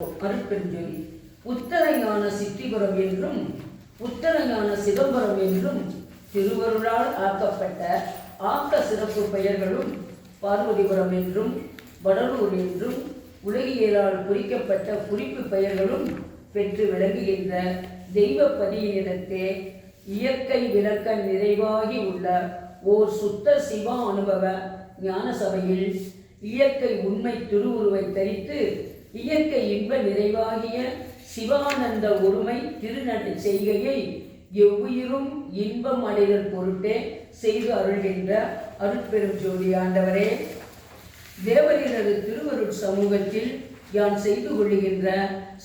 அருட்பெருஞ்சொலி உத்தரஞான சித்திபுரம் என்றும் உத்தரஞான சிதம்பரம் என்றும் திருவருளால் ஆக்கப்பட்ட ஆக்க சிறப்பு பெயர்களும் பார்வதிபுரம் என்றும் வடலூர் என்றும் உலகியலால் குறிக்கப்பட்ட குறிப்பு பெயர்களும் பெற்று விளங்குகின்ற தெய்வப்பதியினிடத்தே இயற்கை விளக்க நிறைவாகி உள்ள ஓர் சுத்த சிவ அனுபவ ஞான சபையில் இயற்கை உண்மை திருவுருவை தரித்து இயற்கை இன்ப நிறைவாகிய சிவானந்த ஒருமை திருநடை செய்கையை எவ்வுயிரும் இன்பம் அடைதல் பொருட்டே செய்து அருள்கின்ற அருட்பெரும் ஜோதி ஆண்டவரே, தேவரினது திருவருட் சமூகத்தில் யான் செய்து கொள்ளுகின்ற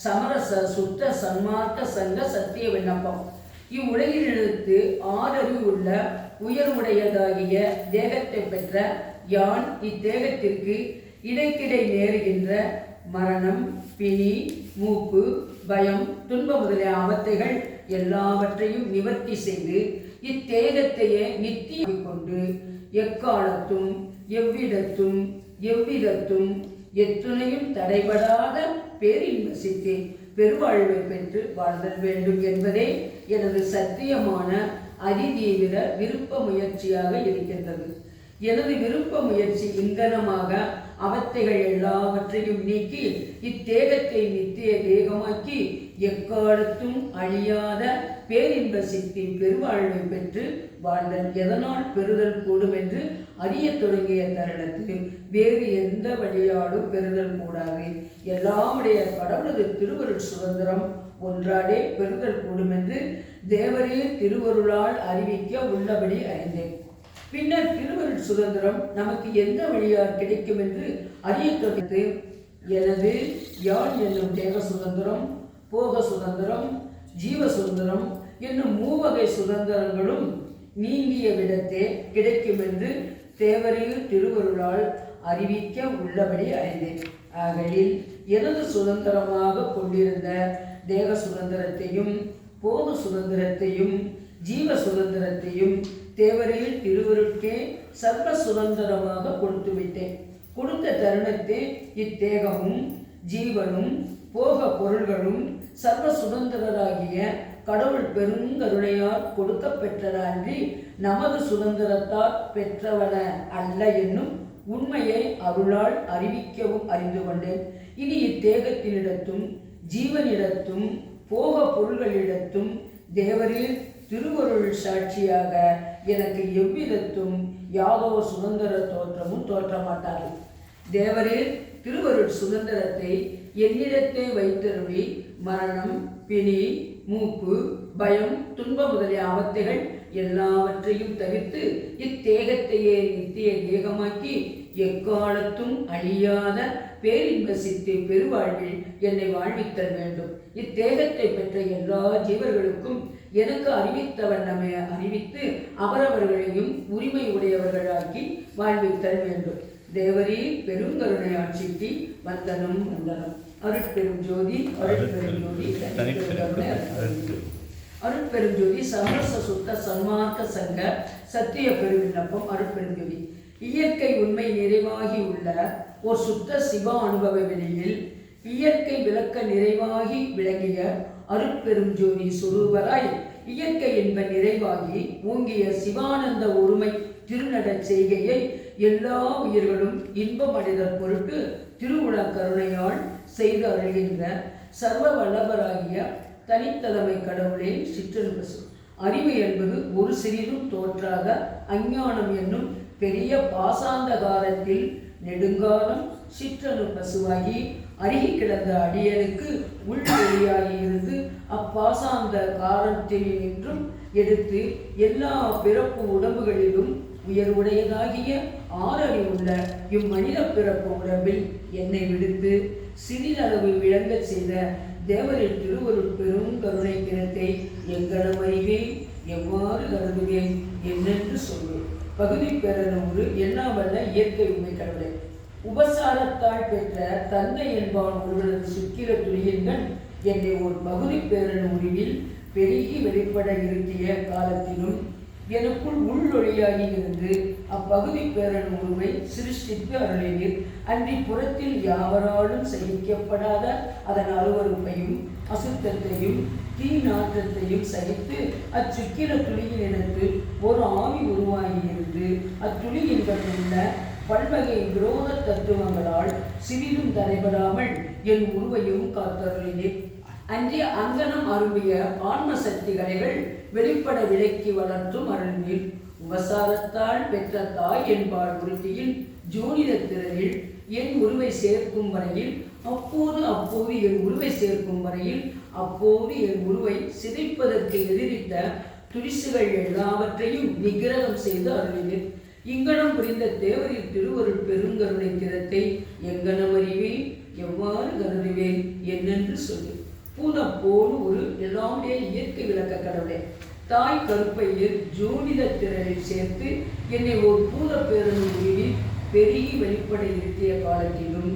சமரச சுத்த சன்மார்க்க சங்க சத்திய விண்ணப்பம். இவ்வுலகிலிருந்து ஆறறிவு உள்ள உயர்வுடையதாகிய தேகத்தை பெற்ற யான் இத்தேகத்திற்கு இடைக்கிடை நேருகின்ற மரணம், பிணி, மூப்பு, பயம், துன்பம் முதலிய ஆபத்தைகள் எல்லாவற்றையும் நிவர்த்தி செய்து இத்தேகத்தையே நித்திய கொண்டு எக்காலத்தும் எவ்விடத்தும் எவ்விதத்தும் எத்துணையும் தடைபடாத பேரின்ப சித்தி பெருவாழ்வை பெற்று வாழ்தல் வேண்டும் என்பதே எனது சத்தியமான அதிதீவிர விருப்ப முயற்சியாக இருக்கின்றது. எனது விருப்ப முயற்சி இங்கனமாக அவத்தைகள் எல்லாவற்றையும் நீக்கி இத்தேகத்தை நித்திய தேகமாக்கி எக்காலத்தும் அழியாத பேரின்ப சித்தி பெருவாழ்வை பெற்று வாழ்தல் எதனால் பெறுதல் கூடும் என்று அறிய தொடங்கிய தருணத்தில் வேறு எந்த வழியாலும் பெறுதல் கூடாது. எல்லாமுடைய கடவுளது திருவருள் சுதந்திரம் ஒன்றாலே பெறுதல் கூடும் என்று தேவரே திருவருளால் அறிவிக்க உள்ளபடி அறிந்தேன். பின்னர் திருவருள் சுதந்திரம் நமக்கு எந்த வழியால் கிடைக்கும் என்று அறிய தொடர்ந்து எனது யான் என்னும் தேக சுதந்திரம், போக சுதந்திரம், ஜீவ சுதந்திரம் என்னும் மூவகை சுதந்திரங்களும் நீங்கிய விடத்தே கிடைக்கும் என்று தேவரையில் திருவருளால் அறிவிக்க உள்ளபடி அறிந்தேன். ஆகலில் எனது சுதந்திரமாக கொண்டிருந்த தேக சுதந்திரத்தையும் போக சுதந்திரத்தையும் ஜீவ சுதந்திரத்தையும் தேவரையில் திருவருட்கே சர்வ சுதந்திரமாக கொடுத்து விட்டேன். கொடுத்த தருணத்தை இத்தேகமும் ஜீவனும் போக பொருள்களும் சர்வ சுதந்திரராகிய கடவுள் பெருங்கருணையால் கொடுக்க பெற்றதான்றி நமது சுதந்திரத்தால் பெற்றவன அல்ல என்னும் உண்மையை அருளால் அறிவிக்கவும் அறிந்து கொண்டேன். இனி இத்தேகத்தினிடத்தும் ஜீவனிடத்தும் போக பொருள்களிடத்தும் தேவரில் திருவருள் சாட்சியாக எனக்கு எவ்விதத்தும் யாதோ சுதந்திர தோற்றமும் தோற்றமாட்டார்கள். தேவரில் திருவருள் சுதந்திரத்தை என்னிடத்தே வைத்தருளி மரணம், பிணி, மூப்பு, பயம், துன்பம் முதலிய ஆபத்தைகள் எல்லாவற்றையும் தவிர்த்து இத்தேகத்தையே நித்திய தேகமாக்கி எக்காலத்தும் அழியாத பேரின்ப சித்தி பெருவாழ்வில் என்னை வாழ்வித்தல் வேண்டும். இத்தேகத்தை பெற்ற எல்லா ஜீவர்களுக்கும் எனக்கு அறிவித்த வண்ணமே அறிவித்து அவரவர்களையும் உரிமை உடையவர்களாக்கி வாழ்வித்தல் வேண்டும். தேவரீ பெருங்கருணை ஆட்சிக்கு வந்தனம் வந்தனம். அருட்பெரும் ஜோதி அருட்பெரும் ஜோதி அருட்பெரும் ஜோதி சமரச சுத்த சன்மார்க்க சங்க சத்திய பெருவிண்ணப்பம். அருட்பெரும் ஜோதி இயற்கை உண்மை நிறைவாகி உள்ள ஒரு சுத்த சிவ அனுபவ வெளியில் இயற்கை விளக்க நிறைவாகி விளங்கிய அருட்பெரும் ஜோதி சுரூபராய் இயற்கை என்ப நிறைவாகி ஓங்கிய சிவானந்த ஒருமை திருநட செய்கையை எல்லா உயிர்களும் இன்பம் அடைதல் பொருட்டு திருவுள கருணையால் செய்து அருள்கின்ற சர்வ வல்லவராகிய தனித்தலைமை கடவுளே சிற்றன்பசு. அறிவு என்பது ஒரு சிறிதும் தோற்றாக அஞ்ஞானம் என்னும் பெரிய பாசாந்தகாரத்தில் நெடுங்காலம் சிற்றனு பசுவாகி அருகி கிடந்த அடியனுக்கு உள்வெளியாகி இருந்து அப்பாசாந்த காரத்தில் நின்றும் எடுத்து எல்லா பிறப்பு உடம்புகளிலும் உயர்வுடையதாகிய ஆறறிவுள்ள இம்மனித பிறப்பு உடம்பில் என்னை விடுத்து சிறிதளவு விளங்க செய்த தேவரின் திருவருட் பெரும் கருணை கிணத்தை எங்கனம் அறிவேன், எவ்வாறு கருதுவேன் என்னென்று சொல்வேன். பகுதி பெறனூறு எண்ணாவல்ல இயற்கை உண்மை கடவுளை உபசாரத்தால் பெற்ற தந்தை என்பான் ஒருவரது சுக்கிர துணியன்கள் என்னை ஒரு பகுதி பேரன் உருவில் பெருகி வெளிப்பட இருக்கிய காலத்திலும் எனக்குள் உள்ளொளியாகி இருந்து அப்பகுதி பேரன் உருவை சிருஷ்டித்து அருளினீர். அன்றி புறத்தில் யாவராலும் சகிக்கப்படாத அதன் அருவருப்பையும் அசுத்தத்தையும் தீ நாற்றத்தையும் சகித்து அச்சுக்கிர துளியில் எனக்கு ஒரு ஆவி உருவாகியிருந்து அத்துளியின் உள்ள பல்வகை விரோத தத்துவங்களால் சிறிதும் தடைபடாமல் என் உருவையும் காத்தருளினீர். அன்றைய அங்கனம் அரும்பிய ஆன்ம சக்திகளைகள் வெளிப்பட விலக்கி வளர்த்தும் அருளினீர். உபசாரத்தால் பெற்ற தாய் என்பாள் உறுதியில் ஜோனித திறனில் என் உருவை சேர்க்கும் வரையில் அப்போது என் உருவை சேர்க்கும் வரையில் அப்போது என் உருவை சிதைப்பதற்கு எதிரிட்ட துரிசுகள் எல்லாவற்றையும் நிகிரகம் செய்து அருளினீர். இங்கனம் புரிந்த தேவரின் திருவருள் பெருங்கருணை திறத்தை எங்கனம் அறிவேன், எவ்வாறு கருதுவேன் என்னென்று சொல்லு. பூதப்போடு ஒரு எல்லாமே இயற்கை விளக்க கடவுளே, தாய் கருப்பையில் ஜோனித திறனில் சேர்த்து என்னை ஒரு பூத பேரணி உருவில் பெருகி வெளிப்பட இருத்திய காலத்திலும்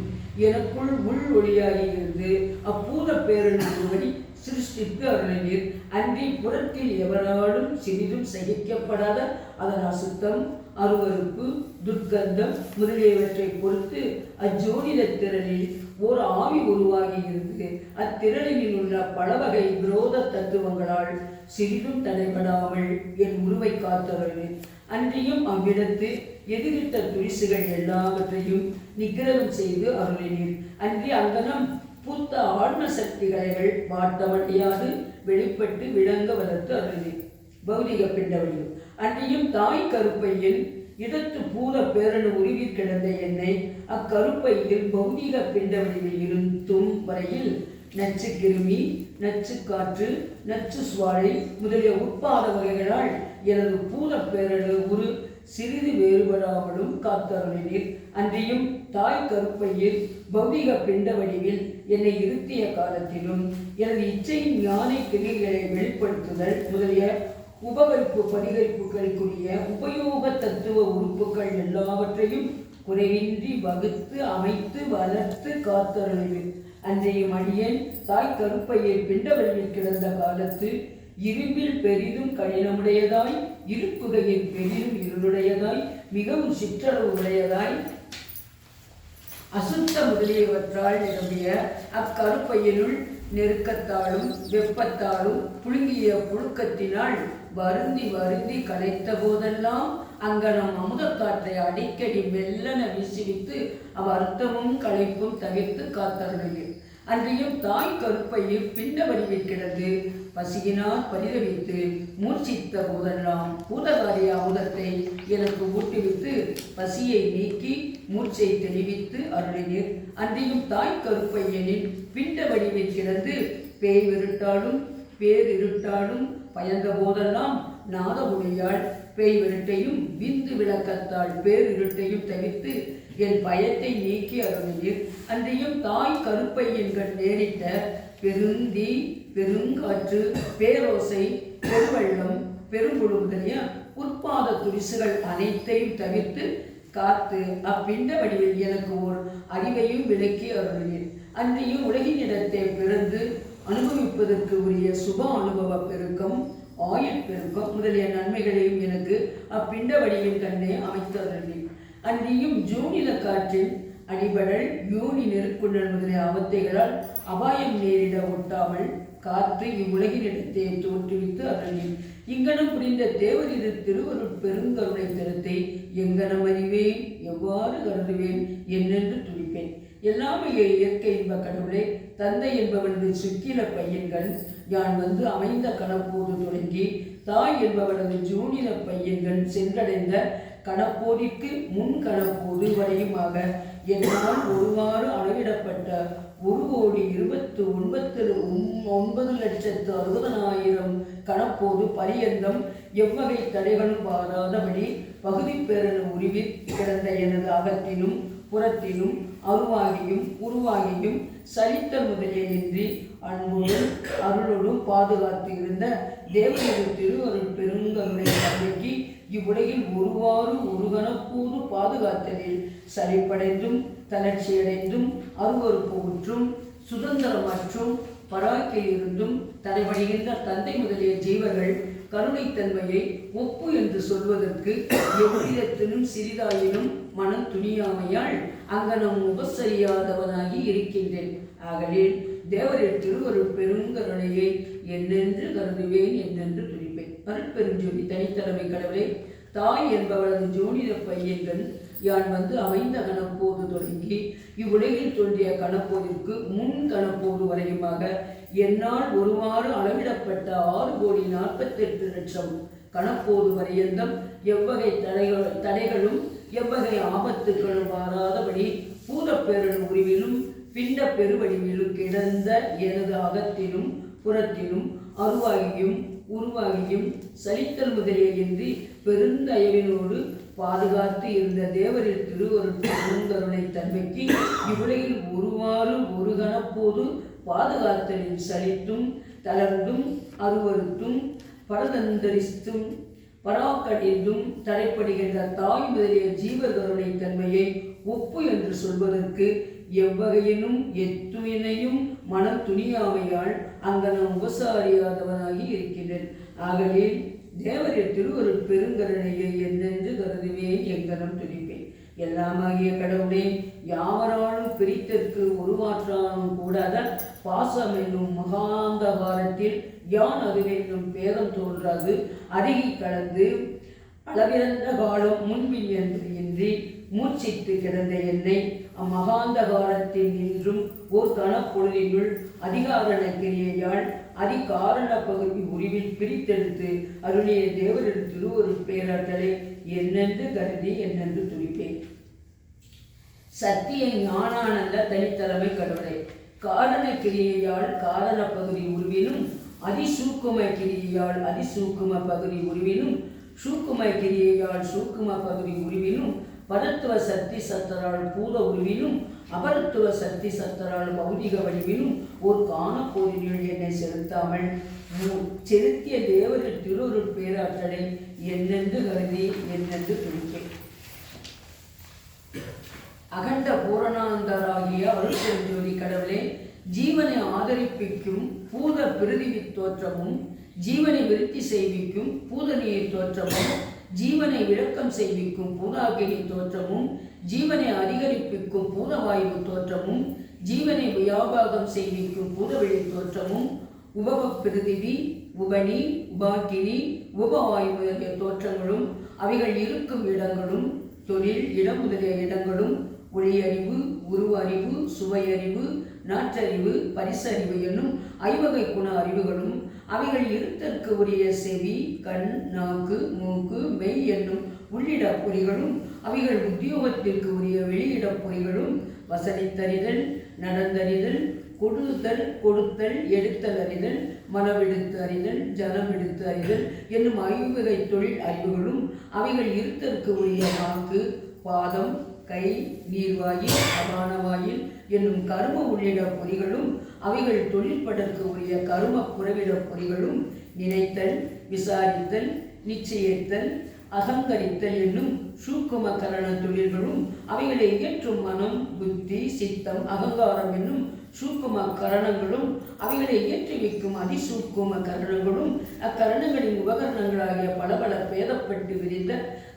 எனக்குள் உள் ஒளியாகி இருந்து அப்பூத பேரணி உருவனை சிருஷ்டித்து அருளினீர். அன்றி புறத்தில் எவராலும் சிறிதும் சகிக்கப்படாத அதன் அசுத்தம் அருவருப்பு துர்க்கந்தம் முதலியவற்றை பொறுத்து அஜோனித திறனில் ஓர் ஆவி உருவாகி இருந்து அத்திறனில் உள்ள பல வகை விரோத தத்துவங்களால் சிறிதும் தடைபடாமல் என் உருவை காத்தருளினீர். அன்றியும் அவ்விடத்து எதிரிட்ட துரிசுகள் எல்லாவற்றையும் நிகிரகம் செய்து அருளினீர். அன்றி அங்கனம் பூத்த ஆன்ம சக்திகளைகள் வாட்டமடையாது வெளிப்பட்டு விளங்க வளர்த்து அருளினீர். பௌதிக பிண்டவழிவு அன்றியும் தாய் கருப்பையில் இடத்து பூத பேரணு உருவி கிடந்த என்னை அக்கருப்பையில் பௌதிக பிண்ட வடிவில் இருந்தும் வரையில் நச்சு கிருமி, நச்சு காற்று, நச்சு சுவாழை முதலிய உட்பாத வகைகளால் எனது பூத பேரணு உரு சிறிது வேறுபடாமலும் காத்தருளினீர். அன்றியும் தாய் கருப்பையில் பௌதிக பிண்ட வடிவில் என்னை இருத்திய காலத்திலும் எனது இச்சையின் யானை கிரிகளை வெளிப்படுத்துதல் முதலிய உபகரிப்பு பரிகரிப்புகளுக்குரிய உபயோக தத்துவ உறுப்புகள் எல்லாவற்றையும் குறைவின்றி வகுத்து அமைத்து வளர்த்து காத்தருளினீர். அன்றையும் அடியேன் தாய் கருப்பையில் பிண்டவழியில் கிடந்த காலத்து இரும்பில் பெரிதும் கடினமுடையதாய் இருப்புகையில் பெரிதும் இருளுடையதாய் மிகவும் சிற்றளவு உடையதாய் அசுத்த முதலியவற்றால் நிரம்பிய அக்கருப்பையினுள் நெருக்கத்தாலும் வெப்பத்தாலும் புழுங்கிய புழுக்கத்தினால் வருந்தி கலைத்த போதெல்லாம் அங்கனம் அமுதக்காற்றை அடிக்கடி மெல்லன வீசிவித்து அவ்வர்த்தமும் களைப்பும் தவிர்த்து காத்தருளினீர். அன்றையும் தாய் கருப்பையில் பிண்ட வடிவில் கிடந்து பசியினால் பரிதவித்து மூர்ச்சித்த போதெல்லாம் பூதகாரிய அமுதத்தை எனக்கு ஊட்டுவித்து பசியை நீக்கி மூர்ச்சை தெளிவித்து அருளினீர். அன்றையும் தாய் கருப்பையனின் பிண்ட வடிவில் கிடந்து பேய் விருட்டாலும் பேரிருட்டாலும் பயந்த போதெல்லாம் நாதமொழியால் பேய் விருட்டையும் விந்து விளக்கத்தால் பேரிருட்டையும் தவிர்த்து என் பயத்தை நீக்கி அருளினீர். அன்றையும் தாய் கருப்பையன்கள் நேரிட்ட பெருந்தீ பெருங்காற்று பேரோசை பெருவெள்ளம் பெருங்குழு முதலிய உட்பாத துரிசுகள் அனைத்தையும் தவிர்த்து காத்து அப்பிண்ட வடிவில் எனக்கு ஓர் அறிவையும் விளக்கி அருளினீர். அன்றையும் உலகினிடத்தை பிறந்து அனுபவிப்பதற்கு உரிய சுப அனுபவ பெருக்கம் ஆயுள் பெருக்கம் முதலிய நன்மைகளையும் எனக்கு அப்பிண்ட வடிவில் கண்டே அமைத்து அருளினீர். அன்றியும் ஜூனில காற்றில் அடிபடல் யூனி நெருக்குண்டல் முதலிய அவத்தைகளால் அபாயம் நேரிட ஒட்டாமல் காத்து இவ்வுலகினிடத்தை தோற்றுவித்து அருளினீர். இங்கனம் புரிந்த தேவரிது திருவருட் பெருங்கருணை திறத்தை எங்கனம் அறிவேன், எவ்வாறு கருதுவேன் என்னென்று துடிப்பேன். எல்லாமே இயற்கை என்ப கடவுளே, தந்தை என்பவனது சுக்கில பையன்கள் யான் வந்து அமைந்த கணப்போது தொடங்கி தாய் என்பவனது ஜூனில பையன்கள் சென்றடைந்த கணப்போதிற்கு முன் கணப்போது வரையுமாக என்னால் ஒருவாறு அளவிடப்பட்ட 1,29,9,60,000 கணப்போது பரியந்தம் எவ்வகை தடைகளும் பாராதபடி பகுதி பேரணு உருவில் கிடந்த எனது அகத்திலும் புறத்திலும் அருவாகியும் உருவாகியும் சலித்த முதலியின்றி அன்புடன் அருளோடும் பாதுகாத்து இருந்த தேவனது திருவருள் பெருங்கருணை தன்மைக்கு இவ்வுலகில் ஒருவாறு ஒரு கணப்போது பாதுகாத்தலில் சலிப்படைந்தும் தளர்ச்சியடைந்தும் அருவறுப்பு உற்றும் சுதந்திரமற்றும் பராக்கில் இருந்தும் தடைபடுகின்ற தந்தை முதலிய ஜீவர்கள் கருணைத்தன்மையை ஒப்பு என்று சொல்வதற்கு எவ்விதத்திலும் சிறிதாயினும் மனம் துணியாமையால் அங்கனம் உபசரியாதவனாகி இருக்கின்றேன். ஆகலில் தேவரின் திருவருள் பெருங்கருணையை என்னென்று கருதுவேன், என்னென்று துடிப்பேன். அருட்பெருஞ்சோதி தனித்தலைமை கடவுளே, தாய் என்பவளது ஜோனித பையன்கள் யான் வந்து அமைந்த கணப்போது தொடங்கி இவ்வுலகில் தோன்றிய கணப்போதிற்கு முன் கணப்போது வரையுமாக என்னால் ஒருவாறு அளவிடப்பட்ட 6,48,00,000 கணப்போது வரையந்தம் எவ்வகை தடைகளும் எவ்வகை ஆபத்துகளும் வாராதபடி பூதப்பேரன் உருவிலும் பிண்ட பெருவடிவிலும் கிடந்த எனது அகத்திலும் புறத்திலும் அருவாகியும் உருவாகியும் சலித்தல் முதலியின்றி பெருந்தயவினோடு பாதுகாத்து இருந்த தேவரின் திருவருள் பெருங்கருணை தன்மைக்கு இவ்வுலகில் ஒருவாறு ஒரு கணப்போது பாதுகாத்தலில் சலித்தும் தளர்ந்தும் அருவருத்தும் பரதந்தரித்தும் பராக்கடிந்தும் தடைப்படுகின்ற தாய் முதலிய ஜீவகருணை தன்மையை ஒப்பு என்று சொல்வதற்கு எவ்வகையினும் எத்துவினையும் மனம் துணியாமையால் அங்கனம் உபசாரியாதவனாகி இருக்கின்றேன். ஆகவே தேவரின் திருவருள் பெருங்கருணையை என்னென்று கருதுவேன், எங்கனம் துணிப்பேன். எல்லாமாகிய கடவுளே, யாவராலும் பிரித்தற்கு உருவாற்றானும் கூடாத பாசம் என்னும் மகாந்தகாரத்தில் யான் அதுவென்னும் பேதம் தோன்றாது அருகி கலந்து அளவிறந்த காலம் முன்பின் என்று இன்றி மூச்சிட்டு கிடந்த என்னை அம்மகாந்தகாரத்தில் நின்றும் ஓர் கணப்பொழுதினுள் அதிகாரண கிரியையால் அதிகாரண பகுதி உருவில் பிரித்தெடுத்து அருளிய தேவரின் திருவருள் பேராற்றலை என்னென்று கருதி என்னென்று துடிப்பேன். சத்திய ஞானானந்த தனித்தலைமை கடவுளை, காரண கிரியையால் காரண பகுதி உருவிலும் அதிசூக்கும கிரியையால் அதிசூக்கும பகுதி உருவிலும் சூக்கும கிரியையால் சூக்கும பகுதி உருவிலும் பரத்துவ சக்தி சத்தரால் பூத உருவிலும் அபரத்துவ சக்தி சத்தரால் பௌதிக வடிவிலும் ஒரு காணப்போதினுள் என்னை செலுத்தாமல் செலுத்திய தேவரின் திருவருள் பேராற்றலை என்னென்று கருதி என்னென்று துடிப்பேன். அகண்ட பூரணாந்தராகிய அருட்பெருஞ்சோதி கடவுளே, ஜீவனை ஆதரிப்பிக்கும் பூத பிரிதிவி தோற்றமும் ஜீவனை விருத்தி செய்விக்கும் பூதநீர் தோற்றமும் ஜீவனை விளக்கம் செய்விக்கும் பூதாகினி தோற்றமும் ஜீவனை அதிகரிப்பிக்கும் பூதவாயு தோற்றமும் ஜீவனை வியாபாகம் செய்விக்கும் பூதவெளி தோற்றமும் உபவ பிரிதிவி உபனி உபாக்கினி உபவாயு முதலிய தோற்றங்களும் அவைகள் இருக்கும் இடங்களும் தொழில் இடம் முதலிய இடங்களும் ஒளியறிவு உருவ அறிவு சுவையறிவு நாற்றறிவு பரிசறிவு என்னும் ஐவகை குண அறிவுகளும் அவைகள் இருத்தற்கு உரிய செவி கண் நாக்கு மூக்கு மெய் என்னும் உள்ளிட பொறிகளும் அவைகள் உத்தியோகத்திற்கு உரிய வெளியிட பொறிகளும் வசனித்தறிதல் நடந்தறிதல் கொடுத்தல் கொடுத்தல் எடுத்தல் அறிதல் மனவெடுத்து அறிதல் ஜனம் எடுத்து அறிதல் என்னும் ஐவகை தொழில் அறிவுகளும் அவைகள் இருத்தற்கு உரிய நாக்கு பாதம் கை நீர்வாயில் அபானவாயில் என்னும் கரும உள்ளிட பொறிகளும் அவைகள் தொழிற்படற்கு உரிய கரும புறவிட பொறிகளும் நினைத்தல் விசாரித்தல் நிச்சயித்தல் அகங்கரித்தல் என்னும் சூக்கும கரண தொழில்களும் அவைகளை இயற்றும் மனம் புத்தி சித்தம் அகங்காரம் என்னும் சூக்கும கரணங்களும் அவைகளை இயற்றி வைக்கும் அதிசூக்கும கரணங்களும் அக்கரணங்களின் உபகரணங்களாகிய பல பல பேதப்பட்டு விரிந்த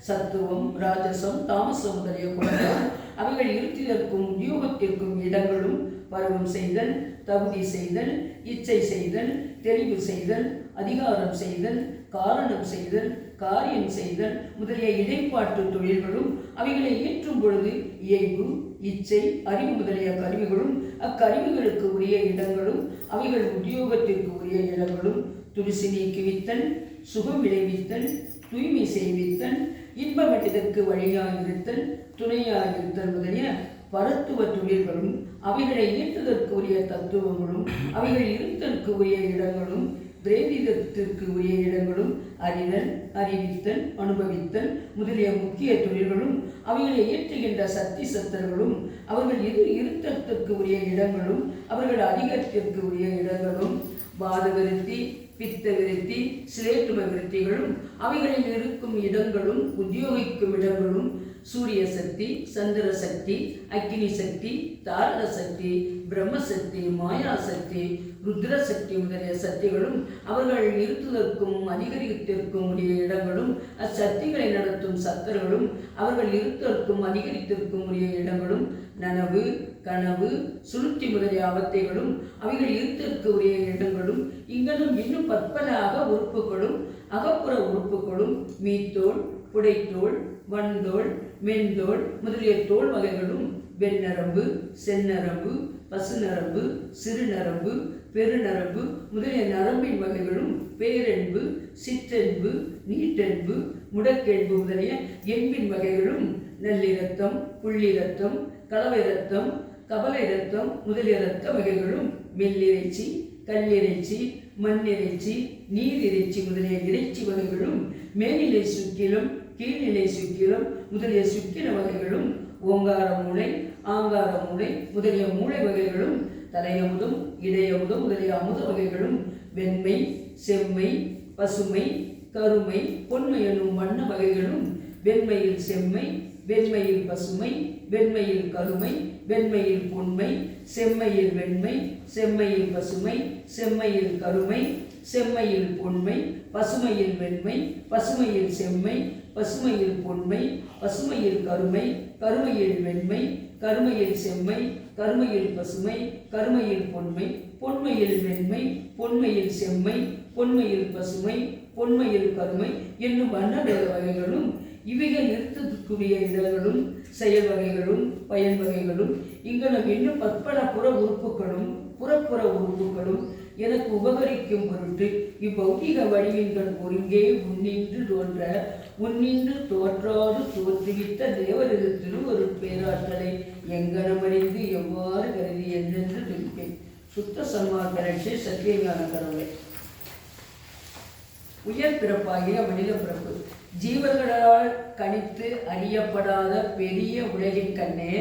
சத்துவம் ராஜசம் தாமசம் முதலிய குணங்களும் அவைகள் இருத்திதற்கும் உத்தியோகத்திற்கும் இடங்களும் பருவம் செய்தல் தகுதி செய்தல் இச்சை செய்தல் தெளிவு செய்தல் அதிகாரம் செய்தல் காரணம் செய்தல் காரியம் செய்தல் முதலிய இடைப்பாட்டு தொழில்களும் அவைகளை ஏற்றும் பொழுது இயல்பு இச்சை அறிவு முதலிய கருவிகளும் அக்கருவிகளுக்கு உரிய இடங்களும் அவைகள் உத்தியோகத்திற்கு உரிய இடங்களும் துடிசி நீக்குவித்தல் சுகம் விளைவித்தல் தூய்மை செய்வித்தல் இன்பமெட்டதற்கு வழியாயிருத்தல் துணையாயிருத்தல் முதலிய பரத்துவ தொழில்களும் அவைகளை இயற்றுவதற்கு உரிய தத்துவங்களும் அவைகள் இருத்தற்கு உரிய இடங்களும் பிரேதிதத்திற்கு உரிய இடங்களும் அறிதல் அறிவித்தல் அனுபவித்தல் முதலிய முக்கிய தொழில்களும் அவைகளை இயற்றுகின்ற சக்தி சத்தர்களும் அவர்கள் இருத்தத்திற்கு உரிய இடங்களும் அவர்கள் அதிகத்திற்கு உரிய இடங்களும் வாத விருத்தி பித்த விருத்தி சிலேட்டும விருத்திகளும் அவைகளில் இருக்கும் இடங்களும் உத்தியோகிக்கும் இடங்களும் சூரிய சக்தி, சந்திர சக்தி, அக்னி சக்தி, தாரக சக்தி, பிரம்மசக்தி, மாயா சக்தி, ருத்ர சக்தி முதலிய சக்திகளும் அவர்கள் இருத்துவதற்கும் அதிகரித்திருக்கும் உரிய இடங்களும், அச்சக்திகளை நடத்தும் சத்தர்களும் அவர்கள் இருத்தற்கும் அதிகரித்திருக்கும் உரிய இடங்களும், நனவு, கனவு, சுளுத்தி முதலிய அவத்தைகளும் அவைகள் இருத்திற்கு உரிய இடங்களும், இங்கனும் இன்னும் பற்பல உறுப்புகளும் அகப்புற உறுப்புகளும், மீத்தோல், புடைத்தோல், வன்தோல், மென்தோல் முதலிய தோல் வகைகளும், வெண்ணரம்பு, செந்நரம்பு, பசுநரம்பு, சிறுநரம்பு, பெருநரம்பு முதலிய நரம்பின் வகைகளும், பேரென்பு, சிற்றென்பு, நீட்டென்பு, முடக்கென்பு முதலிய என்பின் வகைகளும், நல்லிரத்தம், புள்ளிரத்தம், கலவை இரத்தம், கபலை இரத்தம் முதலிய இரத்த வகைகளும், மெல்லிறைச்சி, கல்லிறைச்சி, மண்ணிறைச்சி, நீர் இறைச்சி முதலிய இறைச்சி வகைகளும், மேல்நிலை சுக்கிலம், கீழ்நிலை சுக்கிலம் முதலிய சுக்கில வகைகளும், ஓங்கார மூளை, ஆங்கார மூளை முதலிய மூளை வகைகளும், தலையமுதம், இடையமுதம் முதலிய அமுத வகைகளும், வெண்மை, செம்மை, பசுமை, கருமை, பொன்மை என்னும் வண்ண வகைகளும், வெண்மையில் செம்மை, வெண்மையில் பசுமை, வெண்மையில் கருமை, வெண்மையில் பொன்மை, செம்மையில் வெண்மை, செம்மையில் பசுமை, செம்மையில் கருமை, செம்மையில் பொன்மை, பசுமையில் வெண்மை, பசுமையில் செம்மை, பசுமையில் பொன்மை, பசுமையில் கருமை, கருமையில் வெண்மை, கருமையில் செம்மை, கருமையில் பசுமை, கருமையில் பொன்மை, பொன்மையில் வெண்மை, பொன்மையில் செம்மை, பொன்மையில் பசுமை, பொன்மையில் கருமை என்னும் வண்ண வகைகளும், இவைகள் நிறுத்தத்துக்குரிய இடங்களும், செயல் வகைகளும், பயன் வகைகளும், இங்கனம் இன்னும் பற்பல புற உறுப்புகளும் புறப்புற உறுப்புகளும் எனக்கு உபகரிக்கும் பொருட்டு இப்பௌதிக வடிவின்கள் ஒருங்கே உன்னின்று தோன்ற உன்னின்று தோற்றாது தோற்றுவித்த தேவரது திருவரு பேராற்றலை எங்கனமறிந்து எவ்வாறு கருதி என்னென்று துடிப்பேன். சுத்த சன்மார்க்க ரட்சை சத்தியஞான கடவுளை. உயர் பிறப்பாகிய மனித பிறப்பு ஜீவர்களால் கணித்து அறியப்படாத பெரிய உலகின் கண்ணே,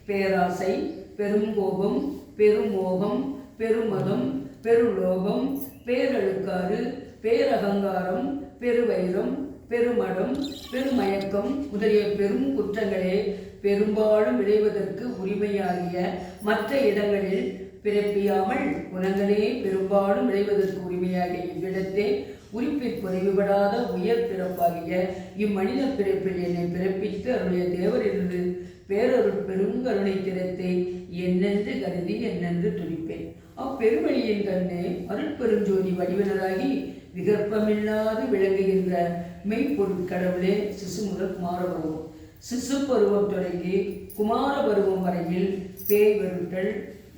பேராசை, பெருங்கோபம், பெருமோகம், பெருமதம், பெருலோகம், பேரழுக்காறு, பேரகங்காரம், பெருவைரம், பெருமடம், பெருமயக்கம் முதலிய பெரும் குற்றங்களே பெரும்பாலும் விளைவதற்கு உரிமையாகிய மற்ற இடங்களில் பிறப்பியாமல் குணங்களே பெரும்பாலும் விளைவதற்கு உரிமையாகிய இவ்விடத்தே உரிப்பில் குறைவுபடாத உயர் பிறப்பாகிய இம்மனித பிறப்பில் என்னை பிறப்பித்து அவருடைய தேவரிலிருந்து பேரொருள் பெருங்கருணை திறத்தை என்னென்று கருதி என்னென்று துடிப்பேன். அப்பெருவழியின் கண்ணே அருட்பெருஞ்சோதி வடிவனராகி விகற்பமில்லாது விளங்குகின்ற மெய்ப்பொருட்கடவுளே சிசு முதல் குமாரபருவம். சிசு பருவம் தொடங்கி குமார பருவம் வரையில் பேய் வருட்டல்,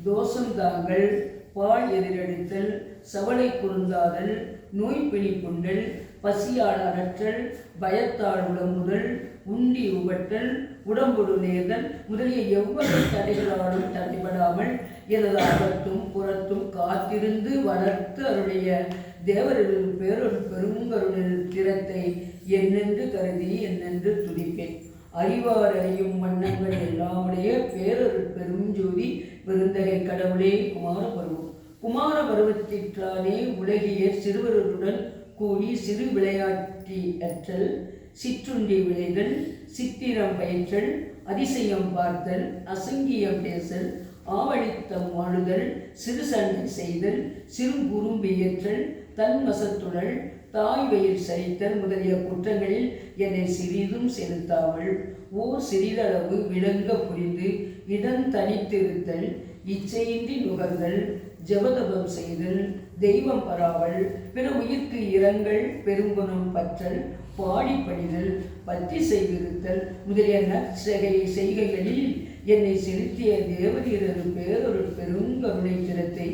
தோஷம் தாங்கள், பால் எதிரெடுத்தல், சவளை குறுந்தாதல், நோய் பிணிப்புண்டல், பசியால் அகற்றல், பயத்தால் உடம்புதல், உண்டி உபட்டல், உடம்புடு நேர்தல் முதலிய எவ்வளவு தடைகளாலும் தடைபடாமல் எனது அகத்தும் புறத்தும் காத்திருந்து வளர்த்து அவருடைய தேவரின் பேரொரு பெருங்கருணின் திறத்தை என்னென்று கருதி என்னென்று துடிப்பேன். அறிவார் அறியும் வண்ணங்கள் எல்லாமுடைய பேரொரு பெருஞ்சோதி பெருந்தகை கடவுளே குமார பருவம். குமார பருவத்திற்றானே உலகிய சிறுவருடன் கூடி சிறு விளையாட்டி அற்றல், சிற்றுண்டி விளைதல், சித்திரம் பயிற்றல், அதிசயம் பார்த்தல், அசங்கியம் பேசல், ஆவழித்தம் வாழுதல், சிறு சண்டை செய்தல், சிறு குறும்பியற்றல், தன்வசத்துழல், தாய் வயிர் சரித்தல் முதலிய குற்றங்களில் என்னை சிறிதும் செலுத்தாமல் ஓர் சிறிதளவு விளங்க புரிந்து இடம் தனித்திருத்தல், இச்சையின்றி நுகர்தல், ஜபதபம் செய்தல், தெய்வம் பராவல், பிற உயிர்க்கு இரங்கல், பெருங்குணம் பற்றல், பாடி பணிதல், பத்தி செய்திருத்தல் முதலிய செய்கைகளில் என்னை செலுத்திய தேவரீரது பேரொரு பெருங்கருணை திறத்தை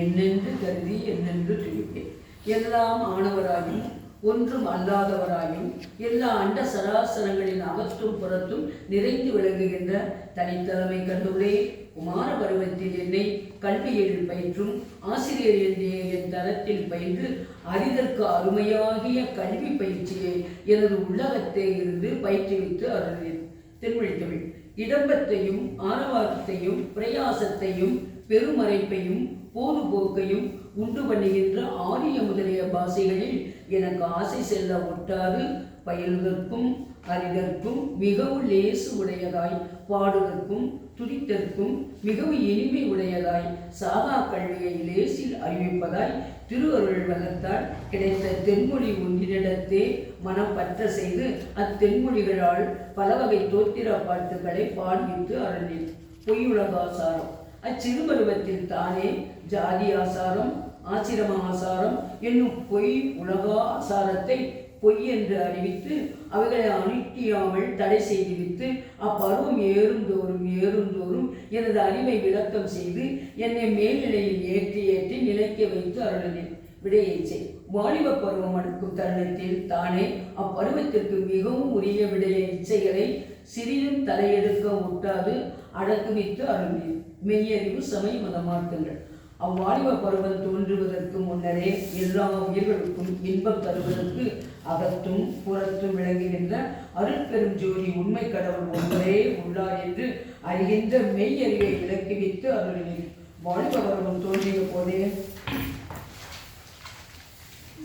என்னென்று கருதி என்னென்று துடிப்பேன். எல்லாம் ஆனவராயும் ஒன்றும் அல்லாதவராயும் எல்லா அண்ட சராசரங்களின் அகத்தும் புறத்தும் நிறைந்து விளங்குகின்ற தனித்தலைமை கடவுளே குமார பருவத்தில் என்னை கல்வியில் பயிற்றும் ஆசிரியர் என்றே என் தரத்தில் பயின்று அறிதற்கு அருமையாகிய கல்வி பயிற்சியை எனது உள்ளகத்தே இருந்து பயிற்றுவித்து அருளினேன். தென்மொழி தமிழ். இடம்பத்தையும் ஆரவாரத்தையும் பிரயாசத்தையும் பெருமறைப்பையும் போதுபோக்கையும் உண்டு பண்ணுகின்ற ஆரிய முதலிய பாஷைகளில் எனக்கு ஆசை செல்ல ஒட்டாது பயில்வதற்கும் அறிதற்கும் மிகவும் லேசு உடையதாய், பாடுதற்கும் துடித்தற்கும் மிகவும் இனிமை உடையதாய், சாதா கல்வியை லேசில் அறிவிப்பதாய், திருவருள் வளர்த்தால் கிடைத்த தென்மொழி ஒன்றினிடத்தே மனம் பற்ற செய்து அத்தென்மொழிகளால் பல வகை தோத்திர பாட்டுகளை பாடுவித்து அருளில். பொய்யுலகாசாரம் அச்சிறுபருவத்தில் தானே ஜாதி ஆசாரம், ஆசிரம ஆசாரம் என்னும் பொய் உலகா ஆசாரத்தை பொய் என்று அறிவித்து அவைகளை அனுட்டியாமல் தடை செய்துவித்து அப்பருவம் ஏறுந்தோறும் எனது அறிவை விளக்கம் செய்து என்னை மேல்நிலையில் ஏற்றி நிலைக்க வைத்து அருளினேன். விடையேச்சை வாலிப பருவம் அடுக்கும் தருணத்தில் தானே அப்பருவத்திற்கு மிகவும் உரிய விடைய இச்சைகளை சிறிதும் தலையெடுக்க ஒட்டாது அடக்குவித்து அருளினேன். மெய்யறிவு சமய மத மார்க்கங்கள் அவ்வாலிப பருவம் தோன்றுவதற்கு முன்னரே எல்லா உயிர்களுக்கும் இன்பம் தருவதற்கு அகத்தும் புறத்தும் விளங்குகின்ற அருட்பெரும் ஜோதி உண்மை கடவுள் ஒன்றே உள்ளார் என்று அறிகின்ற மெய்யறிவை விளக்கிவித்து அருளினேன். வாலிப பருவம் தோன்றிய போதே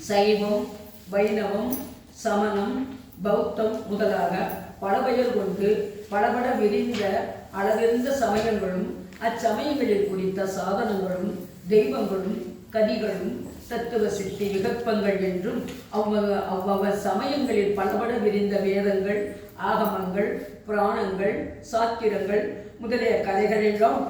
சைவம், வைணவம், சமணம், பௌத்தம் முதலாக பல பெயர் கொண்டு படபட விரிந்த அளவிருந்த சமயங்களும் அச்சமயங்களில் குறித்த சாதனங்களும் தெய்வங்களும் கதிகளும் தத்துவ சித்தி விகற்பங்கள் என்றும் அவ்வளவு சமயங்களில் பலபட விரிந்த வேதங்கள், ஆகமங்கள், புராணங்கள், சாத்திரங்கள் முதலிய கதைகளெல்லாம்